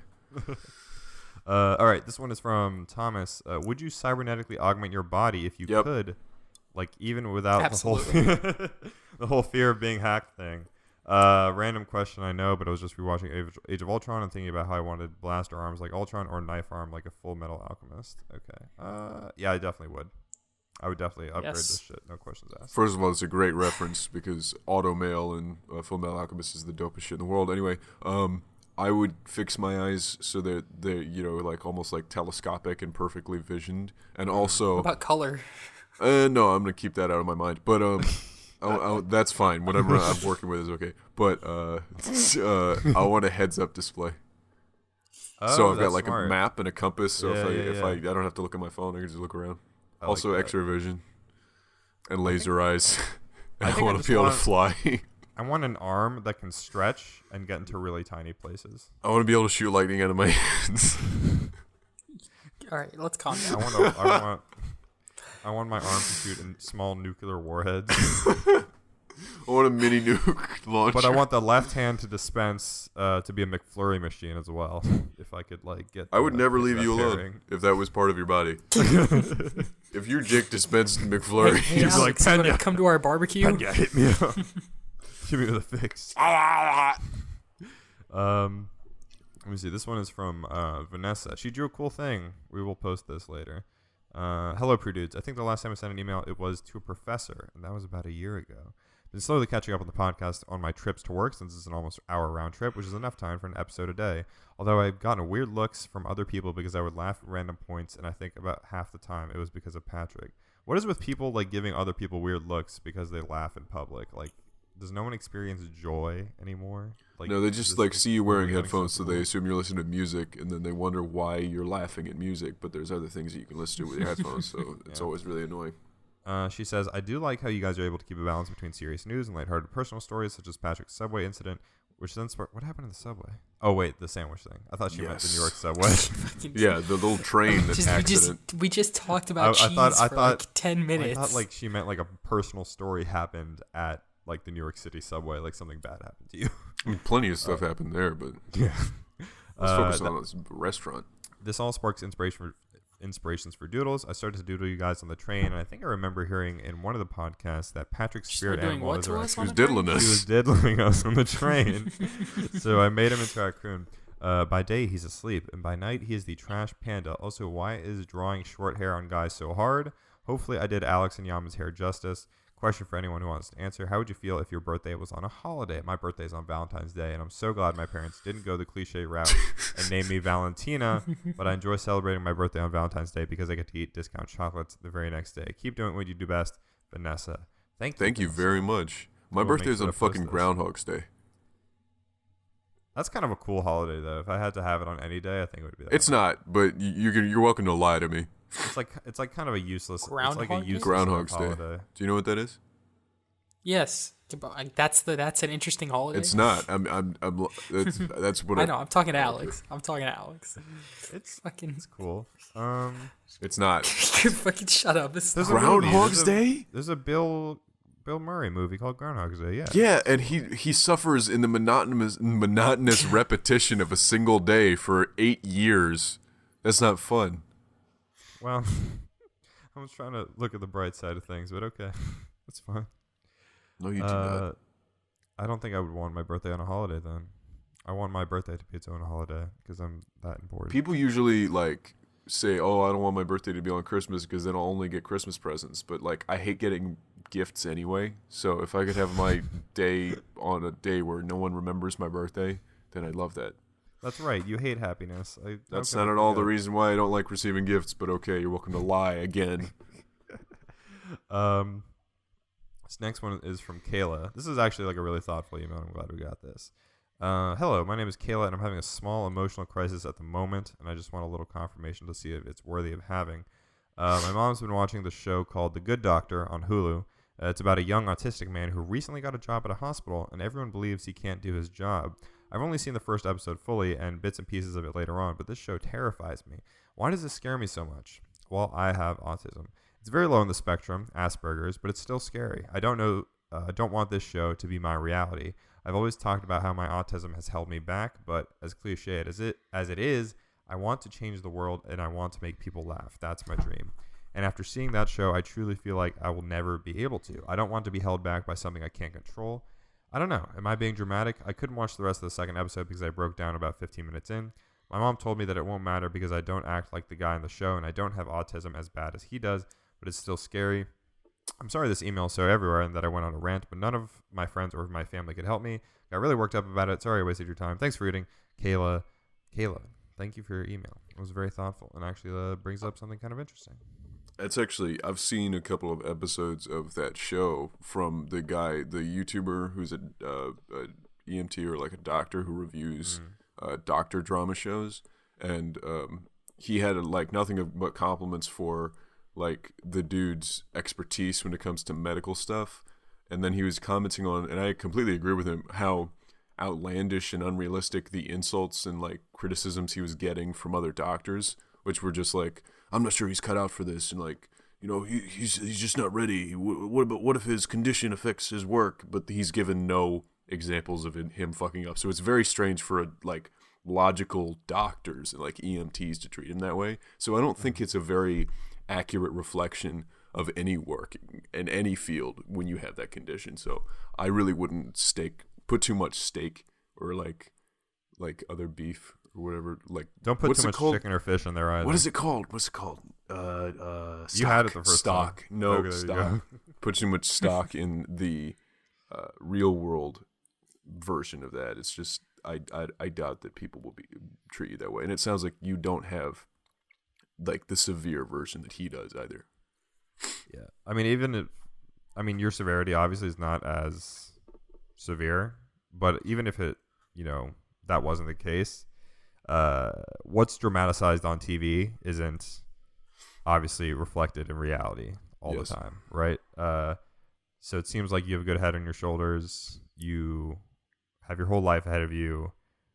All right, this one is from Thomas. Would you cybernetically augment your body if you Yep. could? Like, even without Absolutely. the whole fear of being hacked thing. Random question, I know, but I was just rewatching Age of Ultron and thinking about how I wanted blaster arms like Ultron or knife arm like a Full Metal Alchemist. Okay. Yeah, I definitely would. I would definitely upgrade Yes. this shit. No questions asked. First of all, it's a great reference because Automail and Full Metal Alchemist is the dopest shit in the world. Anyway, I would fix my eyes so that they're, like almost like telescopic and perfectly visioned. And also, What about color? no, I'm gonna keep that out of my mind. But that's fine. Whatever I'm working with is okay. But I want a heads-up display. So I've got that's like smart. a map and a compass. So Yeah, if yeah. I don't have to look at my phone, I can just look around. I Also, like that. X-ray vision and laser eyes. I I think I want to just be able to want- fly. I want an arm that can stretch and get into really tiny places. I want to be able to shoot lightning out of my hands. All right, let's calm I down. I want my arm to shoot in small nuclear warheads. I want a mini nuke launcher. But I want the left hand to dispense to be a McFlurry machine as well. If I could get. I would never leave that you alone pairing. if that was part of your body. If your dick dispensed McFlurry, Hey, He's like, Alex, you wanna "Pena." come to our barbecue? Yeah, hit me up. Give me the fix. Let me see. This one is from Vanessa. She drew a cool thing. We will post this later. Hello, Prude. I think the last time I sent an email, it was to a professor, and that was about a year ago. Been slowly catching up on the podcast on my trips to work since it's an almost hour round trip, which is enough time for an episode a day. Although I've gotten weird looks from other people because I would laugh at random points, and I think about half the time it was because of Patrick. What is with people like giving other people weird looks because they laugh in public? Like, does no one experience joy anymore? Like, no, they just like see you wearing really headphones, so they unacceptable? assume you're listening to music, and then they wonder why you're laughing at music. But there's other things that you can listen to with your headphones, so it's Yeah. always really annoying. She says, I do like how you guys are able to keep a balance between serious news and lighthearted personal stories, such as Patrick's subway incident, which then sparked. What happened to the subway? Oh, wait, the sandwich thing. I thought she meant the New York subway. Yeah, the little train accident. We just talked about cheese for like 10 minutes. I thought like she meant like a personal story happened at like the New York City subway, like something bad happened to you. I mean, plenty of stuff happened there, but Yeah. let's focus on this restaurant. This all sparks inspirations for doodles. I started to doodle you guys on the train, and I think I remember hearing in one of the podcasts that Patrick's spirit doing animal what is to a us He on was the train? diddling He was us. diddling us on the train. So I made him into a raccoon. By day, he's asleep, and by night, he is the trash panda. Also, why is drawing short hair on guys so hard? Hopefully, I did Alex and Yama's hair justice. Question for anyone who wants to answer. How would you feel if your birthday was on a holiday? My birthday is on Valentine's Day, and I'm so glad my parents didn't go the cliche route and name me Valentina, but I enjoy celebrating my birthday on Valentine's Day because I get to eat discount chocolates the very next day. Keep doing what you do best, Vanessa. Thank you Thank you very much. My We'll make birthday is sure on to post fucking this. Groundhog's Day. That's kind of a cool holiday, though. If I had to have it on any day, I think it would be that. It's one. not, but you're welcome to lie to me. It's like kind of a useless. It's like Groundhog a Day? useless Groundhog's Day. holiday. Do you know what that is? Yes, that's an interesting holiday. It's not. That's what I know. I'm talking to Alex. I'm talking to Alex. It's Fucking, cool. It's not. fucking shut up. This There's is a movie. Groundhog's Day? There's a Bill Murray movie called Groundhog's Day. Yeah. Yeah, and he suffers in the monotonous repetition of a single day for 8 years. That's not fun. Well, I was trying to look at the bright side of things, but okay, that's fine. No, you do not. I don't think I would want my birthday on a holiday then. I want my birthday to be its own holiday because I'm that important. People usually like say, "Oh, I don't want my birthday to be on Christmas because then I'll only get Christmas presents." But like, I hate getting gifts anyway. So if I could have my day on a day where no one remembers my birthday, then I'd love that. That's right. You hate happiness. That's okay, not at all yeah. the reason why I don't like receiving gifts. But okay, you're welcome to lie again. This next one is from Kayla. This is actually like a really thoughtful email. I'm glad we got this. Hello, my name is Kayla, and I'm having a small emotional crisis at the moment, and I just want a little confirmation to see if it's worthy of having. My mom's been watching the show called The Good Doctor on Hulu. It's about a young autistic man who recently got a job at a hospital, and everyone believes he can't do his job. I've only seen the first episode fully and bits and pieces of it later on, but this show terrifies me. Why does this scare me so much? Well, I have autism. It's very low on the spectrum, Asperger's, but it's still scary. I don't want this show to be my reality. I've always talked about how my autism has held me back, but as cliched as it is, I want to change the world and I want to make people laugh. That's my dream. And after seeing that show, I truly feel like I will never be able to. I don't want to be held back by something I can't control. I don't know. Am I being dramatic? I couldn't watch the rest of the second episode because I broke down about 15 minutes in. My mom told me that it won't matter because I don't act like the guy in the show and I don't have autism as bad as he does, but it's still scary. I'm sorry this email is so everywhere and that I went on a rant, but none of my friends or my family could help me. Got really worked up about it. Sorry I wasted your time. Thanks for reading. Kayla, thank you for your email. It was very thoughtful and actually brings up something kind of interesting. It's actually, I've seen a couple of episodes of that show from the guy, the YouTuber who's a EMT or like a doctor who reviews doctor drama shows, and he had like nothing but compliments for like the dude's expertise when it comes to medical stuff. And then he was commenting on, and I completely agree with him, how outlandish and unrealistic the insults and like criticisms he was getting from other doctors, which were just like, I'm not sure he's cut out for this, and like, you know, he's just not ready. What if his condition affects his work? But he's given no examples of him fucking up. So it's very strange for like logical doctors and like EMTs to treat him that way. So I don't think it's a very accurate reflection of any work in any field when you have that condition. So I really wouldn't put too much steak or like other beef or whatever. Like, Don't put what's too it much called? chicken or fish in there either. What is it called? What's it called? Stock. You had it the first stock. time. No, Okay, there you stock. Put too much stock in the real world version of that. It's just I doubt that people will treat you that way. And it sounds like you don't have like the severe version that he does either. Yeah. I mean, your severity obviously is not as severe, but even if it, that wasn't the case, what's dramatized on TV isn't obviously reflected in reality all the time, right? So it seems like you have a good head on your shoulders. You have your whole life ahead of you.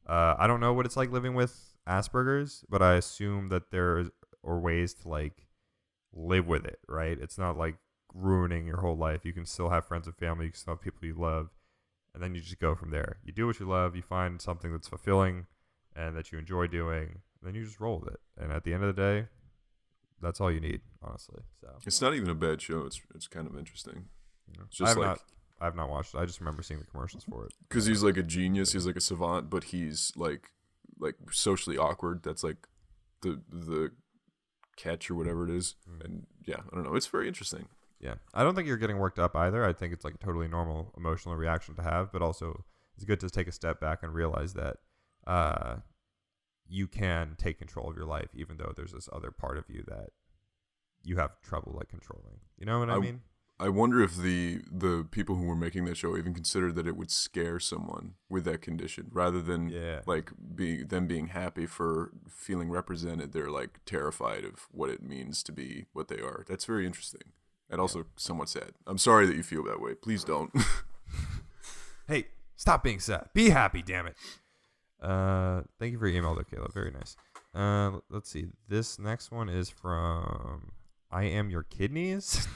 I don't know what it's like living with Asperger's, but I assume that there are ways to like live with it, right? It's not like ruining your whole life. You can still have friends and family. You can still have people you love. And then you just go from there. You do what you love. You find something that's fulfilling and that you enjoy doing. Then you just roll with it. And at the end of the day, that's all you need, honestly. So it's not even a bad show. It's kind of interesting. It's just I have not watched it. I just remember seeing the commercials for it. Because he's like a genius. He's like a savant, but he's like socially awkward. That's like the catch or whatever it is. And yeah, I don't know. It's very interesting. Yeah. I don't think you're getting worked up either. I think it's like a totally normal emotional reaction to have, but also it's good to take a step back and realize that you can take control of your life, even though there's this other part of you that you have trouble like controlling. You know what I mean? I wonder if the people who were making that show even considered that it would scare someone with that condition, rather than like being happy for feeling represented. They're like terrified of what it means to be what they are. That's very interesting. And also somewhat sad. I'm sorry that you feel that way. Please don't. Hey, stop being sad. Be happy, damn it. Thank you for your email, though, Caleb. Very nice. Let's see. This next one is from I Am Your Kidneys.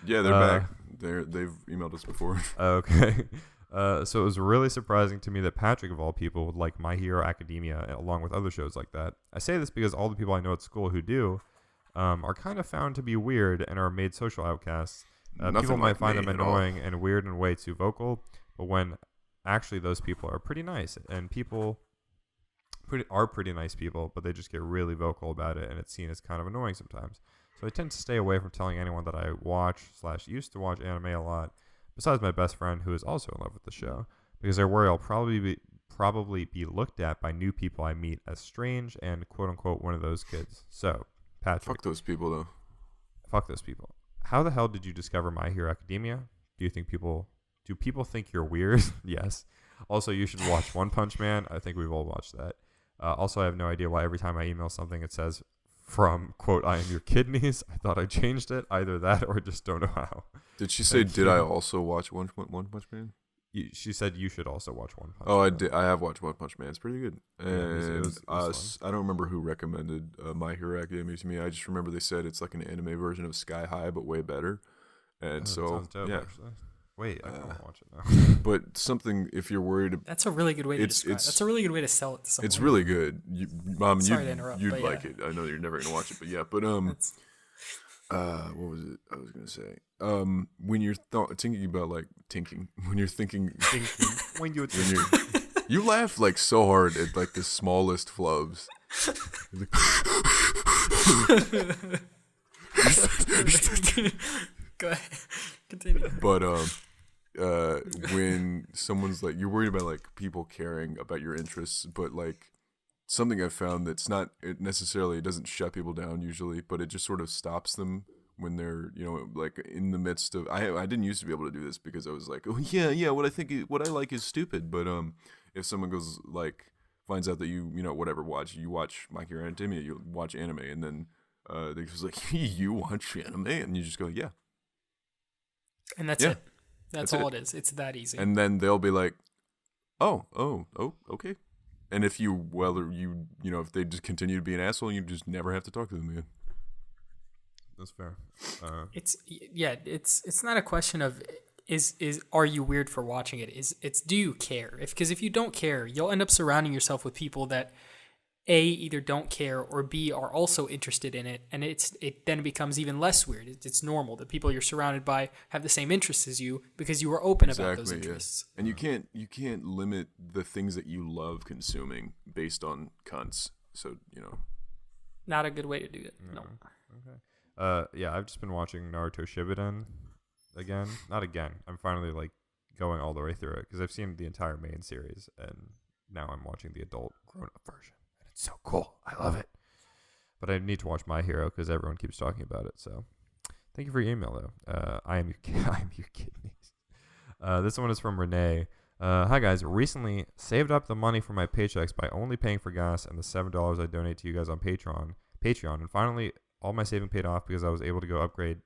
Yeah, they're back. They've emailed us before. Okay. So it was really surprising to me that Patrick, of all people, would like My Hero Academia along with other shows like that. I say this because all the people I know at school who do are kind of found to be weird and are made social outcasts. People might find them annoying and weird and way too vocal, but when actually those people are pretty nice, and people are pretty nice people, but they just get really vocal about it, and it's seen as kind of annoying sometimes. So I tend to stay away from telling anyone that I watch/used to watch anime a lot, besides my best friend who is also in love with the show, because I worry I'll probably be looked at by new people I meet as strange and quote unquote one of those kids. So Patrick, fuck those people though. Fuck those people. How the hell did you discover My Hero Academia? Do people think you're weird? Yes. Also, you should watch One Punch Man. I think we've all watched that. Also, I have no idea why every time I email something it says from, quote, I Am Your Kidneys. I thought I changed it. Either that or I just don't know how. Did she say, did I also watch One Punch Man? She said you should also watch One Punch Man. Oh, I did. I have watched One Punch Man. It's pretty good. And it was I don't remember who recommended My Hero Academia to me. I just remember they said it's like an anime version of Sky High, but way better. And so, dope, yeah. Actually. Wait, I can't watch it now. But something, if you're worried, that's a really good way to describe. That's a really good way to sell it to someone. It's really good. Mom, sorry to interrupt, you'd but like it. I know you're never gonna watch it, but yeah. But what was it? I was gonna say. When you're thinking about like when you're thinking, you laugh like so hard at like the smallest flubs. Go ahead. Continue. But when someone's like, you're worried about like people caring about your interests, but like something I've found that's not it doesn't shut people down usually, but it just sort of stops them when they're like in the midst of. I didn't used to be able to do this because I was like, oh yeah, what I like is stupid. But if someone goes like finds out that you whatever you watch My Hero Academia, you watch anime, and then they just like you watch anime, and you just go yeah. And that's it. That's all it is. It's that easy. And then they'll be like, oh, okay. And if if they just continue to be an asshole, you just never have to talk to them again. That's fair. It's not a question of are you weird for watching it? It's do you care? Because if you don't care, you'll end up surrounding yourself with people that A, either don't care, or B, are also interested in it, and it then becomes even less weird. It's normal. The people you're surrounded by have the same interests as you because you were open about those interests. Yeah. And you can't limit the things that you love consuming based on cunts. So not a good way to do it. No. Okay. I've just been watching Naruto Shippuden again. Not again. I'm finally like going all the way through it because I've seen the entire main series, and now I'm watching the adult grown-up version. So cool. I love it. But I need to watch My Hero because everyone keeps talking about it. So Thank you for your email, though. I am your kidneys. This one is from Renee. Hi, guys. Recently saved up the money for my paychecks by only paying for gas and the $7 I donate to you guys on Patreon. And finally, all my saving paid off because I was able to go upgrade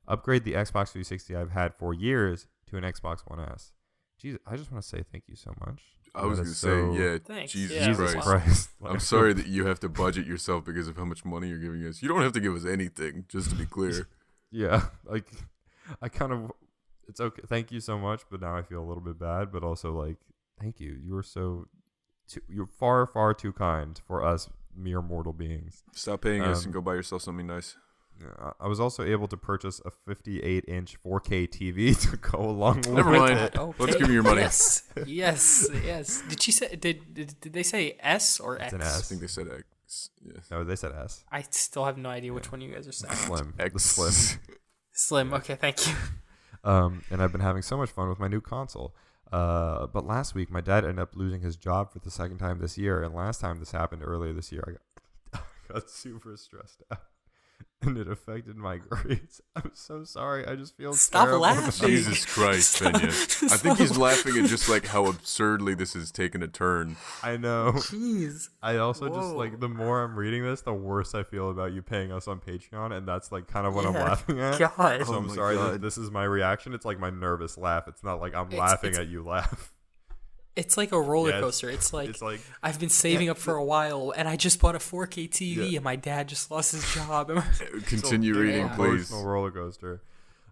the Xbox 360 I've had for years to an Xbox One S. Jesus, I just want to say thank you so much. I was going to say, yeah, Thanks. Jesus Yeah. Christ. I'm sorry that you have to budget yourself because of how much money you're giving us. You don't have to give us anything, just to be clear. Yeah, like, I kind of, it's okay. Thank you so much, but now I feel a little bit bad, but also, like, thank you. You're far, far too kind for us mere mortal beings. Stop paying us and go buy yourself something nice. I was also able to purchase a 58-inch 4K TV to go along with Never mind. it. Okay. Let's give me your money. Yes. Did she say? Did they say S or X? It's an I S. think they said X. Yes. No, they said S. I still have no idea which one you guys are saying. Slim. X. The Slim. Slim. Okay, thank you. And I've been having so much fun with my new console. But last week, my dad ended up losing his job for the second time this year. And last time this happened earlier this year, I got super stressed out. And it affected my grades. I'm so sorry. I just feel Stop terrible. laughing. Jesus Christ, Benya. I think he's laughing at just like how absurdly this has taken a turn. I know. Jeez. I also just Whoa. like the more I'm reading this, the worse I feel about you paying us on Patreon, and that's like kind of what I'm laughing at. God. So Oh I'm my sorry God. that this is my reaction. It's like my nervous laugh. It's not like I'm It's- laughing it's- at you laugh. It's like a roller Yeah, coaster. It's like it's like I've been saving up for a while, and I just bought a 4K TV, Yeah. and my dad just lost his job. Continue reading, Yeah. please. emotional roller coaster.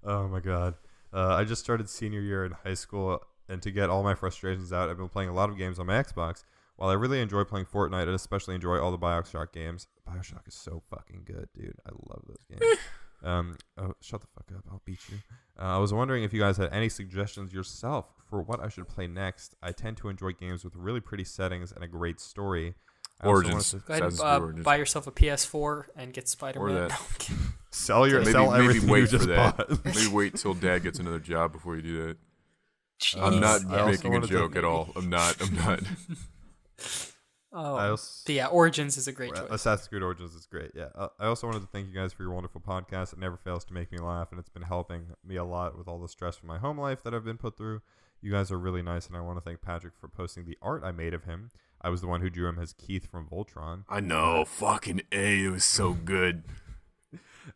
Oh my god. I just started senior year in high school, and to get all my frustrations out, I've been playing a lot of games on my Xbox. While I really enjoy playing Fortnite, and especially enjoy all the BioShock games, BioShock is so fucking good, dude. I love those games. Oh, shut the fuck up. I'll beat you. I was wondering if you guys had any suggestions yourself for what I should play next. I tend to enjoy games with really pretty settings and a great story. I also Origins. wanted to Go ahead Assassin's and Creed Origins. buy yourself a PS4 and get Spider-Man. that. No, I'm kidding. sell Maybe everything wait you for just that. bought. Maybe wait till Dad gets another job before you do that. Jeez. I'm not I also making a wanted to- joke at all. I'm not. Oh, I also- but yeah, Origins is a great choice. Assassin's Creed Origins is great. Yeah. I also wanted to thank you guys for your wonderful podcast. It never fails to make me laugh, and it's been helping me a lot with all the stress from my home life that I've been put through. You guys are really nice, and I want to thank Patrick for posting the art I made of him. I was the one who drew him as Keith from Voltron. I know. Fucking A. It was so good.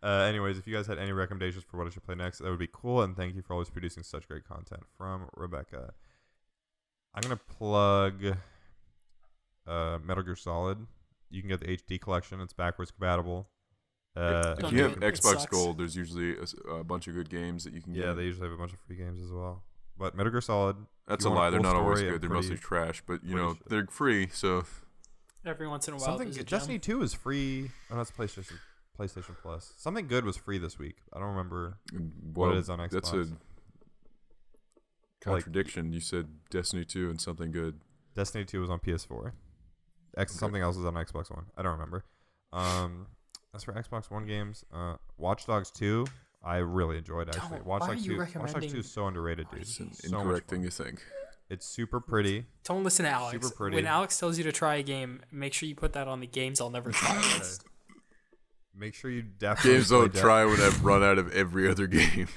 Anyways, if you guys had any recommendations for what I should play next, that would be cool. And thank you for always producing such great content. From Rebecca. I'm going to plug Metal Gear Solid. You can get the HD collection. It's backwards compatible. If Don't you do have it. It Xbox sucks. Gold, there's usually a bunch of good games that you can Yeah, get. they usually have a bunch of free games as well. But Metal Gear Solid. That's you a want lie. They're full not always story good. and They're pretty- mostly trash. But, you pretty know, shit. they're free, so... Every once in a while, Something there's a Destiny gem. 2 is free. Oh, that's PlayStation Plus. Something good was free this week. I don't remember. Well, it is on that's a Xbox. contradiction. You said Destiny 2 and something good. Destiny 2 was on PS4. Something else is on Xbox One. I don't remember. As for Xbox One games, Watch Dogs 2, I really enjoyed actually. Don't- Watch why are Dogs you 2 Watch Dogs 2 recommending- is so underrated, dude. It's an So much incorrect fun. thing to think. It's super pretty. Don't listen to Alex. Super pretty. When Alex tells you to try a game, make sure you put that on the games I'll never try list. Make sure you definitely Games don't play try when I've run out of every other game.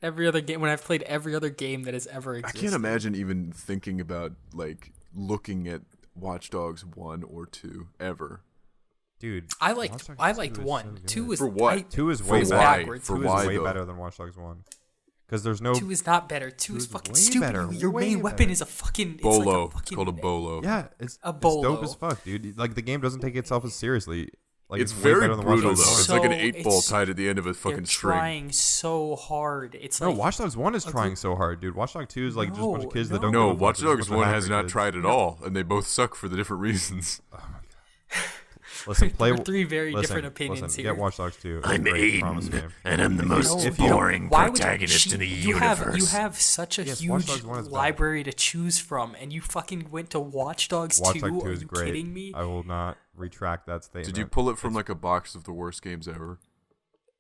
Every other game, when I've played every other game that has ever I existed. can't imagine even thinking about, like, looking at Watch Dogs 1 or 2 ever. Dude, I Watch liked Dogs I 2 liked is one. so 2 good. was For what? I- 2 is For way it's why? better. backwards. For 2 why, is way though? better than Watch Dogs 1. Because there's no 2 is not better. 2 is is fucking way stupid. better, Your way main weapon better. is a fucking it's Bolo. Like a It's called a bolo. Yeah, it's A It's dope bolo. as fuck, dude. Like the game doesn't take itself as seriously. Like It's way very better than Watch brutal, though. Dogs 1. It's like an So 8-ball it's- tied at the end of a They're fucking string. trying so hard. It's No, like Watch Dogs 1 is a trying group- so hard, dude. Watch Dogs 2 is like just a bunch of kids that don't. No, give a fuck. Watch It's just a Dogs bunch of 1 has hacker not kids. tried at all, and they both suck for the different reasons. Listen, play. There are three very listen, different opinions listen, here. Get Watch Dogs 2. It's I'm a great Aiden, promise game. and I'm the most if you- boring Why would you- protagonist in the you universe. have such a Yes, Watch huge Dogs 1 is better. library to choose from, and you fucking went to Watch Dogs Watch 2? Dogs 2 Are is you great. kidding me? I will not retract that statement. Did you pull it from like a box of the worst games ever?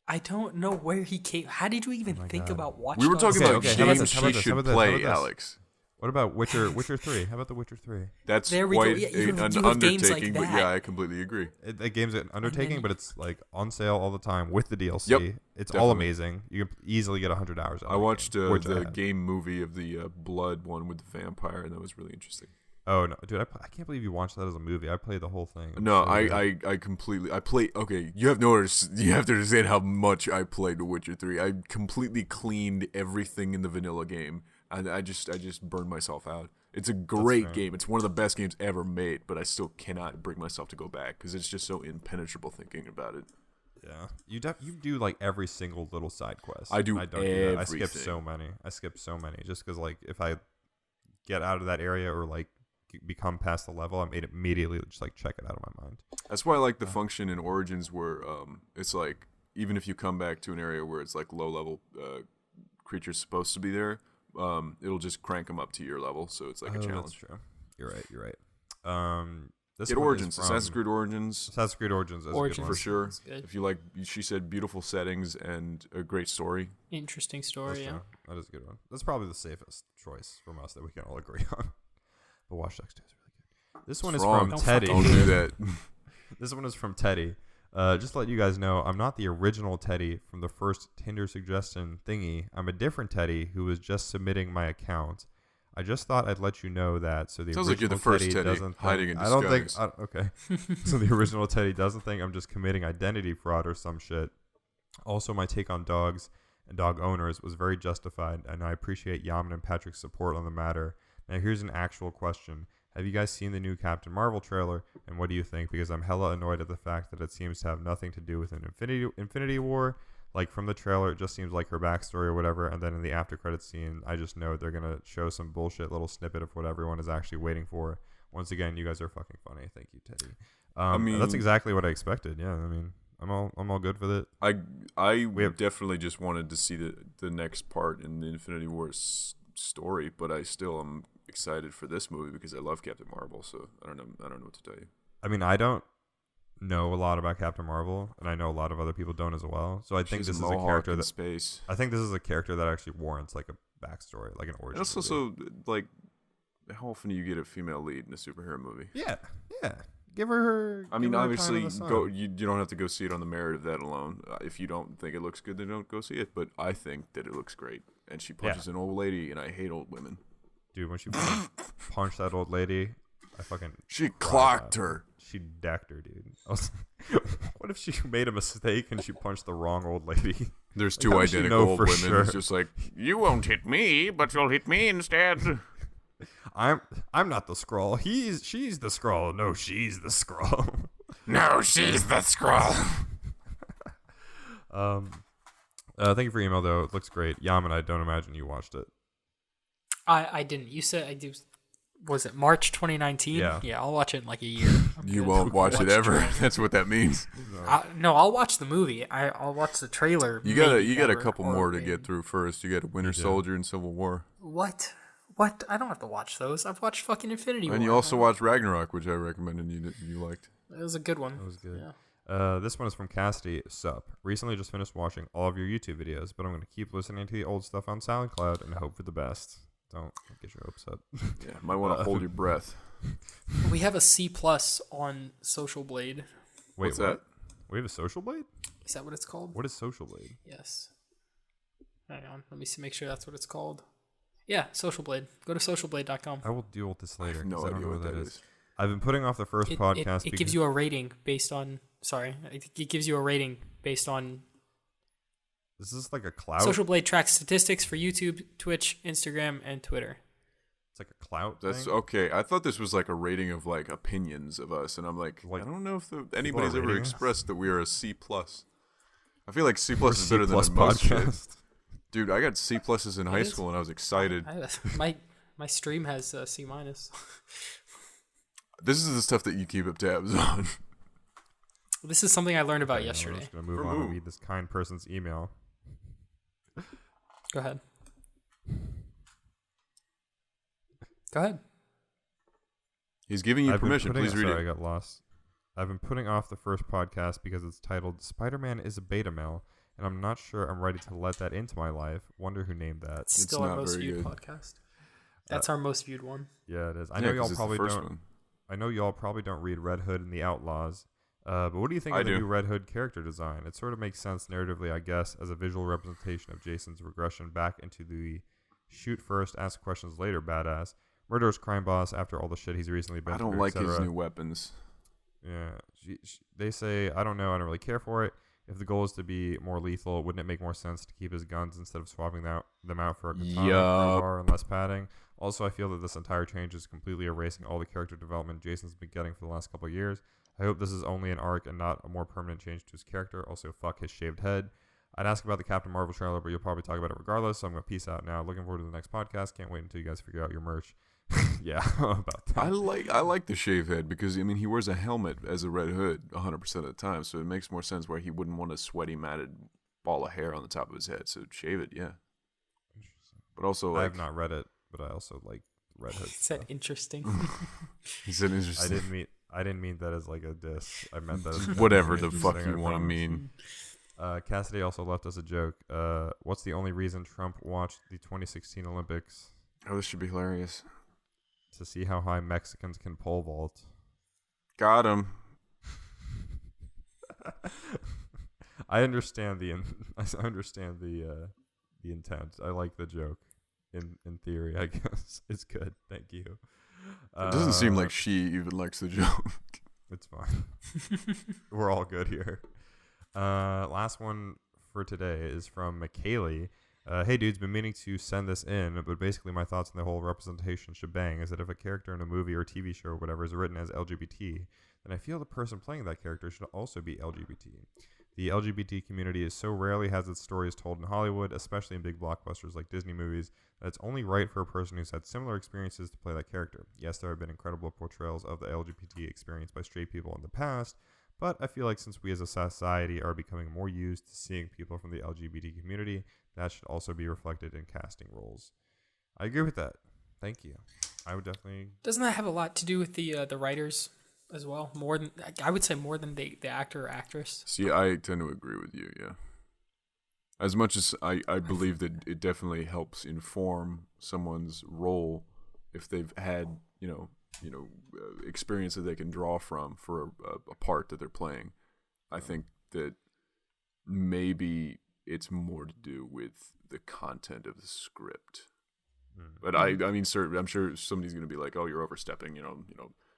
I don't know where he came. How did you even my think God. about Watch We were Dogs? talking Okay, about okay, how about games this, how about he this, should how about this, how play, about this? Alex. What about Witcher 3? How about The Witcher 3? That's There we go. quite Yeah, you an have games undertaking, like but that. yeah, I completely agree. The game's an undertaking, then- but it's like on sale all the time with the DLC. Yep, It's all definitely. amazing. You can easily get 100 hours. Out I of watched the game, which I the had. game movie of the Blood one with the vampire, and that was really interesting. Oh no, dude! I can't believe you watched that as a movie. I played the whole thing. It was No, so good. I completely played. Okay, you have to understand how much I played The Witcher 3. I completely cleaned everything in the vanilla game, and I just burned myself out. It's a great fair. game. It's one of the best games ever made, but I still cannot bring myself to go back because it's just so impenetrable thinking about it. Yeah, you do like every single little side quest. I do I don't do that. I skip everything. so many just because like if I get out of that area or like become past the level, I made immediately just like check it out of my mind. That's why I like the function in Origins where it's like even if you come back to an area where it's like low level creatures supposed to be there, it'll just crank them up to your level, so it's like a That's challenge. true. You're right. This Get one Origins, is from Assassin's Creed Origins. Assassin's Creed Origins is Origins. a good For one. sure. That's good. If you like, she said beautiful settings and a great story. Interesting That's story. Yeah. true. That is a good one. That's probably the safest choice from us that we can all agree on. But Watch Dogs 2 is really good. This one is Wrong. from Don't Teddy. Don't do that. This one is from Teddy. Just to let you guys know, I'm not the original Teddy from the first Tinder suggestion thingy. I'm a different Teddy who was just submitting my account. I just thought I'd let you know that so the Sounds like original you're the first Teddy doesn't hiding think, in I don't think disguise. okay. So the original Teddy doesn't think I'm just committing identity fraud or some shit. Also, my take on dogs and dog owners was very justified, and I appreciate Yaman and Patrick's support on the matter. Now here's an actual question. Have you guys seen the new Captain Marvel trailer, and what do you think? Because I'm hella annoyed at the fact that it seems to have nothing to do with an Infinity War. Like, from the trailer, it just seems like her backstory or whatever, and then in the after credits scene, I just know they're going to show some bullshit little snippet of what everyone is actually waiting for. Once again, you guys are fucking funny. Thank you, Teddy. I mean, that's exactly what I expected. Yeah, I mean, I'm all good with it. I We have- definitely just wanted to see the next part in the Infinity War story, but I still am excited for this movie because I love Captain Marvel. So I don't know what to tell you. I mean, I don't know a lot about Captain Marvel, and I know a lot of other people don't as well. So I think She's this is a Mohawk character in that space. I think this is a character that actually warrants like a backstory, like an And origin. it's movie. also like, how often do you get a female lead in a superhero movie? yeah. Give her. I mean, give her time obviously, in the sun. you don't have to go see it on the merit of that alone. If you don't think it looks good, then don't go see it. But I think that it looks great, and she punches an old lady, and I hate old women. Dude, when she fucking punched that old lady, I fucking She cried clocked out. her. She decked her, dude. I was what if she made a mistake and she punched the wrong old lady? There's Like, two how does she identical know old for women. sure? It's just like, you won't hit me, but you'll hit me instead. I'm not the Skrull. She's the Skrull. No, she's the Skrull. No, she's the scroll. Thank you for your email though. It looks great. Yaman, I don't imagine you watched it. I didn't. You said I do. Was it March 2019? Yeah. Yeah, I'll watch it in like a year. I'm You good. won't watch it ever. trailer. That's what that means. No, I'll watch the movie. I'll watch the trailer. You got maybe a never, couple or more to maybe. get through first. You got a Winter Soldier and Civil War, What? What? I don't have to watch those. I've watched fucking Infinity War. and you also watched Ragnarok, which I recommended you liked. It was a good one. That was good. Yeah. This one is from Cassidy. Sup. Recently just finished watching all of your YouTube videos, but I'm going to keep listening to the old stuff on SoundCloud and hope for the best. Don't get your hopes up. Yeah, might want to hold your breath. We have a C plus on Social Blade. Wait, What's what? that? We have a Social Blade? Is that what it's called? What is Social Blade? Yes. Hang on. Let me make sure that's what it's called. Yeah, Social Blade. Go to socialblade.com. I will deal with this later. 'Cause No I don't idea know what that is. I've been putting off the first podcast It gives you a rating based on. Sorry, it gives you a rating based on. Is this like a clout? Social Blade tracks statistics for YouTube, Twitch, Instagram, and Twitter. It's like a clout That's thing? okay. I thought this was like a rating of like opinions of us, and I'm like Like, I don't know if anybody's ever rating us? expressed that we are a C plus. I feel like C We're plus is better than C+ most shit. podcast. Dude, I got C pluses in high is? school, and I was excited. My stream has C minus. This is the stuff that you keep up tabs on. This is something I learned about We're yesterday. just gonna move For on who? and read this kind person's email. Go ahead. Go ahead. He's giving you I've been permission. putting- Please read sorry, it. I got lost. I've been putting off the first podcast because it's titled Spider-Man is a beta male, and I'm not sure I'm ready to let that into my life. Wonder who named that. It's still not our most very viewed good. podcast. That's our most viewed one. Yeah, it is. I Yeah, know 'cause y'all it's the probably first don't. one. I know y'all probably don't read Red Hood and the Outlaws. But what do you think I of the do. new Red Hood character design? It sort of makes sense narratively, I guess, as a visual representation of Jason's regression back into the shoot first, ask questions later badass, murderous crime boss after all the shit he's recently been I through, don't like his etc. new weapons. Yeah, they say, I don't know, I don't really care for it. If the goal is to be more lethal, wouldn't it make more sense to keep his guns instead of swapping them out for a katana, crowbar, and less padding? Also, I feel that this entire change is completely erasing all the character development Jason's been getting for the last couple of years. I hope this is only an arc and not a more permanent change to his character. Also, fuck his shaved head. I'd ask about the Captain Marvel trailer, but you'll probably talk about it regardless, so I'm going to peace out now. Looking forward to the next podcast. Can't wait until you guys figure out your merch. Yeah, about that. I like the shave head because I mean he wears a helmet as a Red Hood 100% of the time, so it makes more sense where he wouldn't want a sweaty matted ball of hair on the top of his head. So shave it, yeah. But also, I have not read it, but I also like Red Hood. He said interesting. he said interesting. I didn't mean that as like a diss. I meant that as Whatever the interesting, fuck I you want to promise. mean. Cassidy also left us a joke. What's the only reason Trump watched the 2016 Olympics? Oh, this should be hilarious. To see how high Mexicans can pole vault. Got him. I understand the intent. I like the joke. In theory, I guess it's good. Thank you. It doesn't seem like she even likes the joke. It's fine. We're all good here. Last one for today is from McKaylee. Hey dudes, been meaning to send this in, but basically my thoughts on the whole representation shebang is that if a character in a movie or TV show or whatever is written as LGBT, then I feel the person playing that character should also be LGBT. The LGBT community is so rarely has its stories told in Hollywood, especially in big blockbusters like Disney movies, that it's only right for a person who's had similar experiences to play that character. Yes, there have been incredible portrayals of the LGBT experience by straight people in the past, but I feel like since we as a society are becoming more used to seeing people from the LGBT community, that should also be reflected in casting roles. I agree with that. Thank you. I would definitely... Doesn't that have a lot to do with the writers as well? More than I would say more than the actor or actress. See, I tend to agree with you, yeah. As much as I believe that it definitely helps inform someone's role if they've had, experience that they can draw from for a part that they're playing. I think that maybe it's more to do with the content of the script. But I mean, I'm sure somebody's going to be like, "Oh, you're overstepping."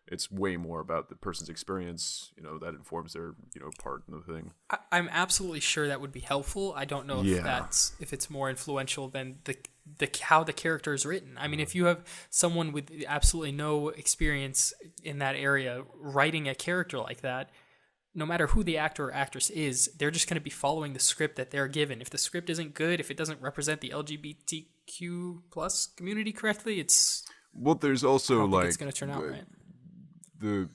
It's way more about the person's experience. That informs their part in the thing. I'm absolutely sure that would be helpful. I don't know if it's more influential than the how the character is written. I mean, if you have someone with absolutely no experience in that area writing a character like that, no matter who the actor or actress is, they're just going to be following the script that they're given. If the script isn't good, if it doesn't represent the LGBTQ plus community correctly, there's also it's going to turn out right. The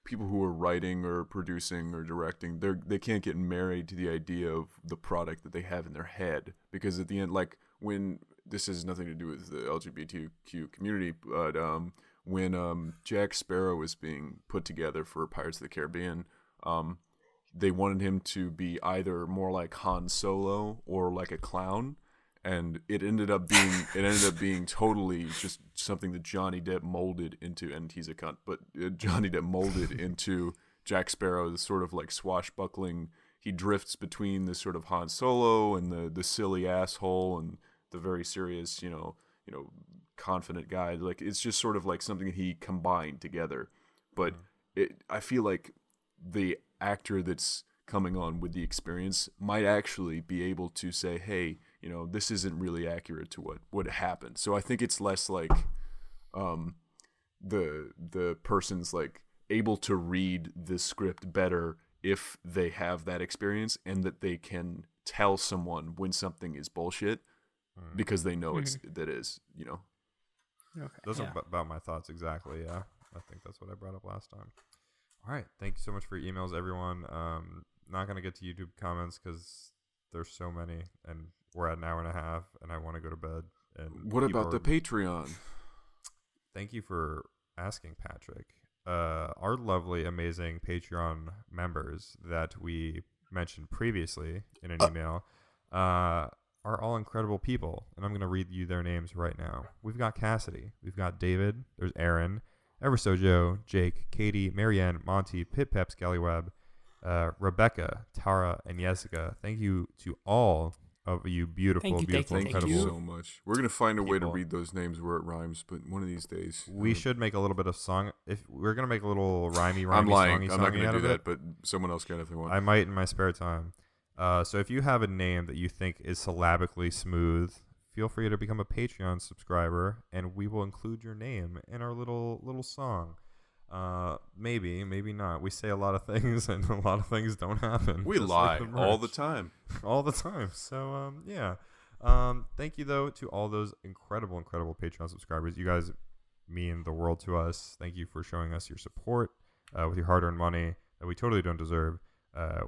people who are writing or producing or directing, they can't get married to the idea of the product that they have in their head, because at the end, like when this has nothing to do with the LGBTQ community, but when Jack Sparrow was being put together for Pirates of the Caribbean, they wanted him to be either more like Han Solo or like a clown, and it ended up being totally just something that Johnny Depp molded into, and he's a cunt, but Johnny Depp molded into Jack Sparrow, this sort of like swashbuckling. He drifts between this sort of Han Solo and the silly asshole and the very serious, confident guy. Like, it's just sort of like something that he combined together. But I feel like the actor that's coming on with the experience might actually be able to say, hey, this isn't really accurate to what happened. So I think it's less like the person's like able to read the script better if they have that experience, and that they can tell someone when something is bullshit because they know it's. Okay. Those are about my thoughts exactly, yeah. I think that's what I brought up last time. All right. Thank you so much for your emails, everyone. Not going to get to YouTube comments because there's so many, and we're at an hour and a half, and I want to go to bed. And what about the Patreon? Thank you for asking, Patrick. Our lovely, amazing Patreon members that we mentioned previously in an email are are all incredible people, and I'm going to read you their names right now. We've got Cassidy. We've got David. There's Aaron. Everso Joe, Jake, Katie, Marianne, Monty, Pip Pep, Scallyweb, Rebecca, Tara, and Jessica. Thank you to all of you beautiful, incredible. Thank you so much. We're going to find a way to people. read those names where it rhymes, but one of these days. We should make a little bit of song. If we're going to make a little rhymey, I'm lying. songy I'm not going to do that, it. but someone else can if they want. I might in my spare time. So if you have a name that you think is syllabically smooth, feel free to become a Patreon subscriber, and we will include your name in our little song. Maybe not. We say a lot of things, and a lot of things don't happen. We lie all the time. All the time. So, yeah. Thank you, though, to all those incredible Patreon subscribers. You guys mean the world to us. Thank you for showing us your support with your hard-earned money that we totally don't deserve.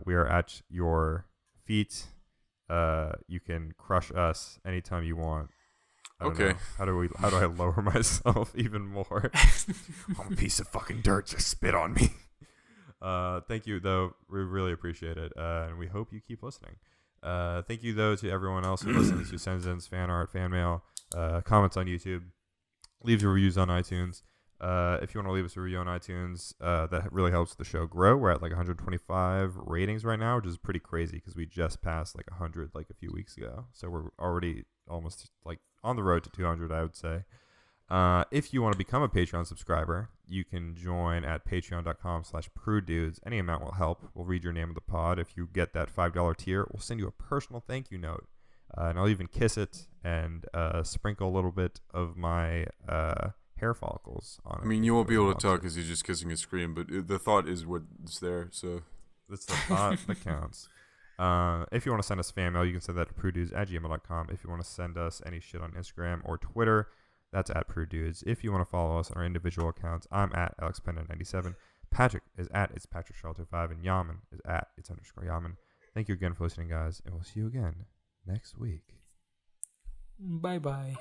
We are at your feet. You can crush us anytime you want. Okay. How do I lower myself even more? I'm a piece of fucking dirt. Just spit on me. Thank you, though. We really appreciate it, and we hope you keep listening. Thank you, though, to everyone else who listens, who sends in fan art, fan mail, comments on YouTube, leaves reviews on iTunes. If you want to leave us a review on iTunes, that really helps the show grow. We're at like 125 ratings right now, which is pretty crazy because we just passed like 100 like a few weeks ago. So we're already almost like on the road to 200, I would say. If you want to become a Patreon subscriber, you can join at patreon.com/prudedudes. Any amount will help. We'll read your name of the pod. If you get that $5 tier, we'll send you a personal thank you note. And I'll even kiss it and sprinkle a little bit of my hair follicles on it. I mean, you won't be able to talk because he's just kissing a screen, but the thought is what's there, so. That's the thought that counts. If you want to send us fan mail, you can send that to prudedudes@gmail.com. If you want to send us any shit on Instagram or Twitter, that's at prudedudes. If you want to follow us on our individual accounts, I'm at AlexPenda97. Patrick is at It's Patrick Shelter 5, and Yaman is at It's_Yaman. Thank you again for listening, guys, and we'll see you again next week. Bye-bye.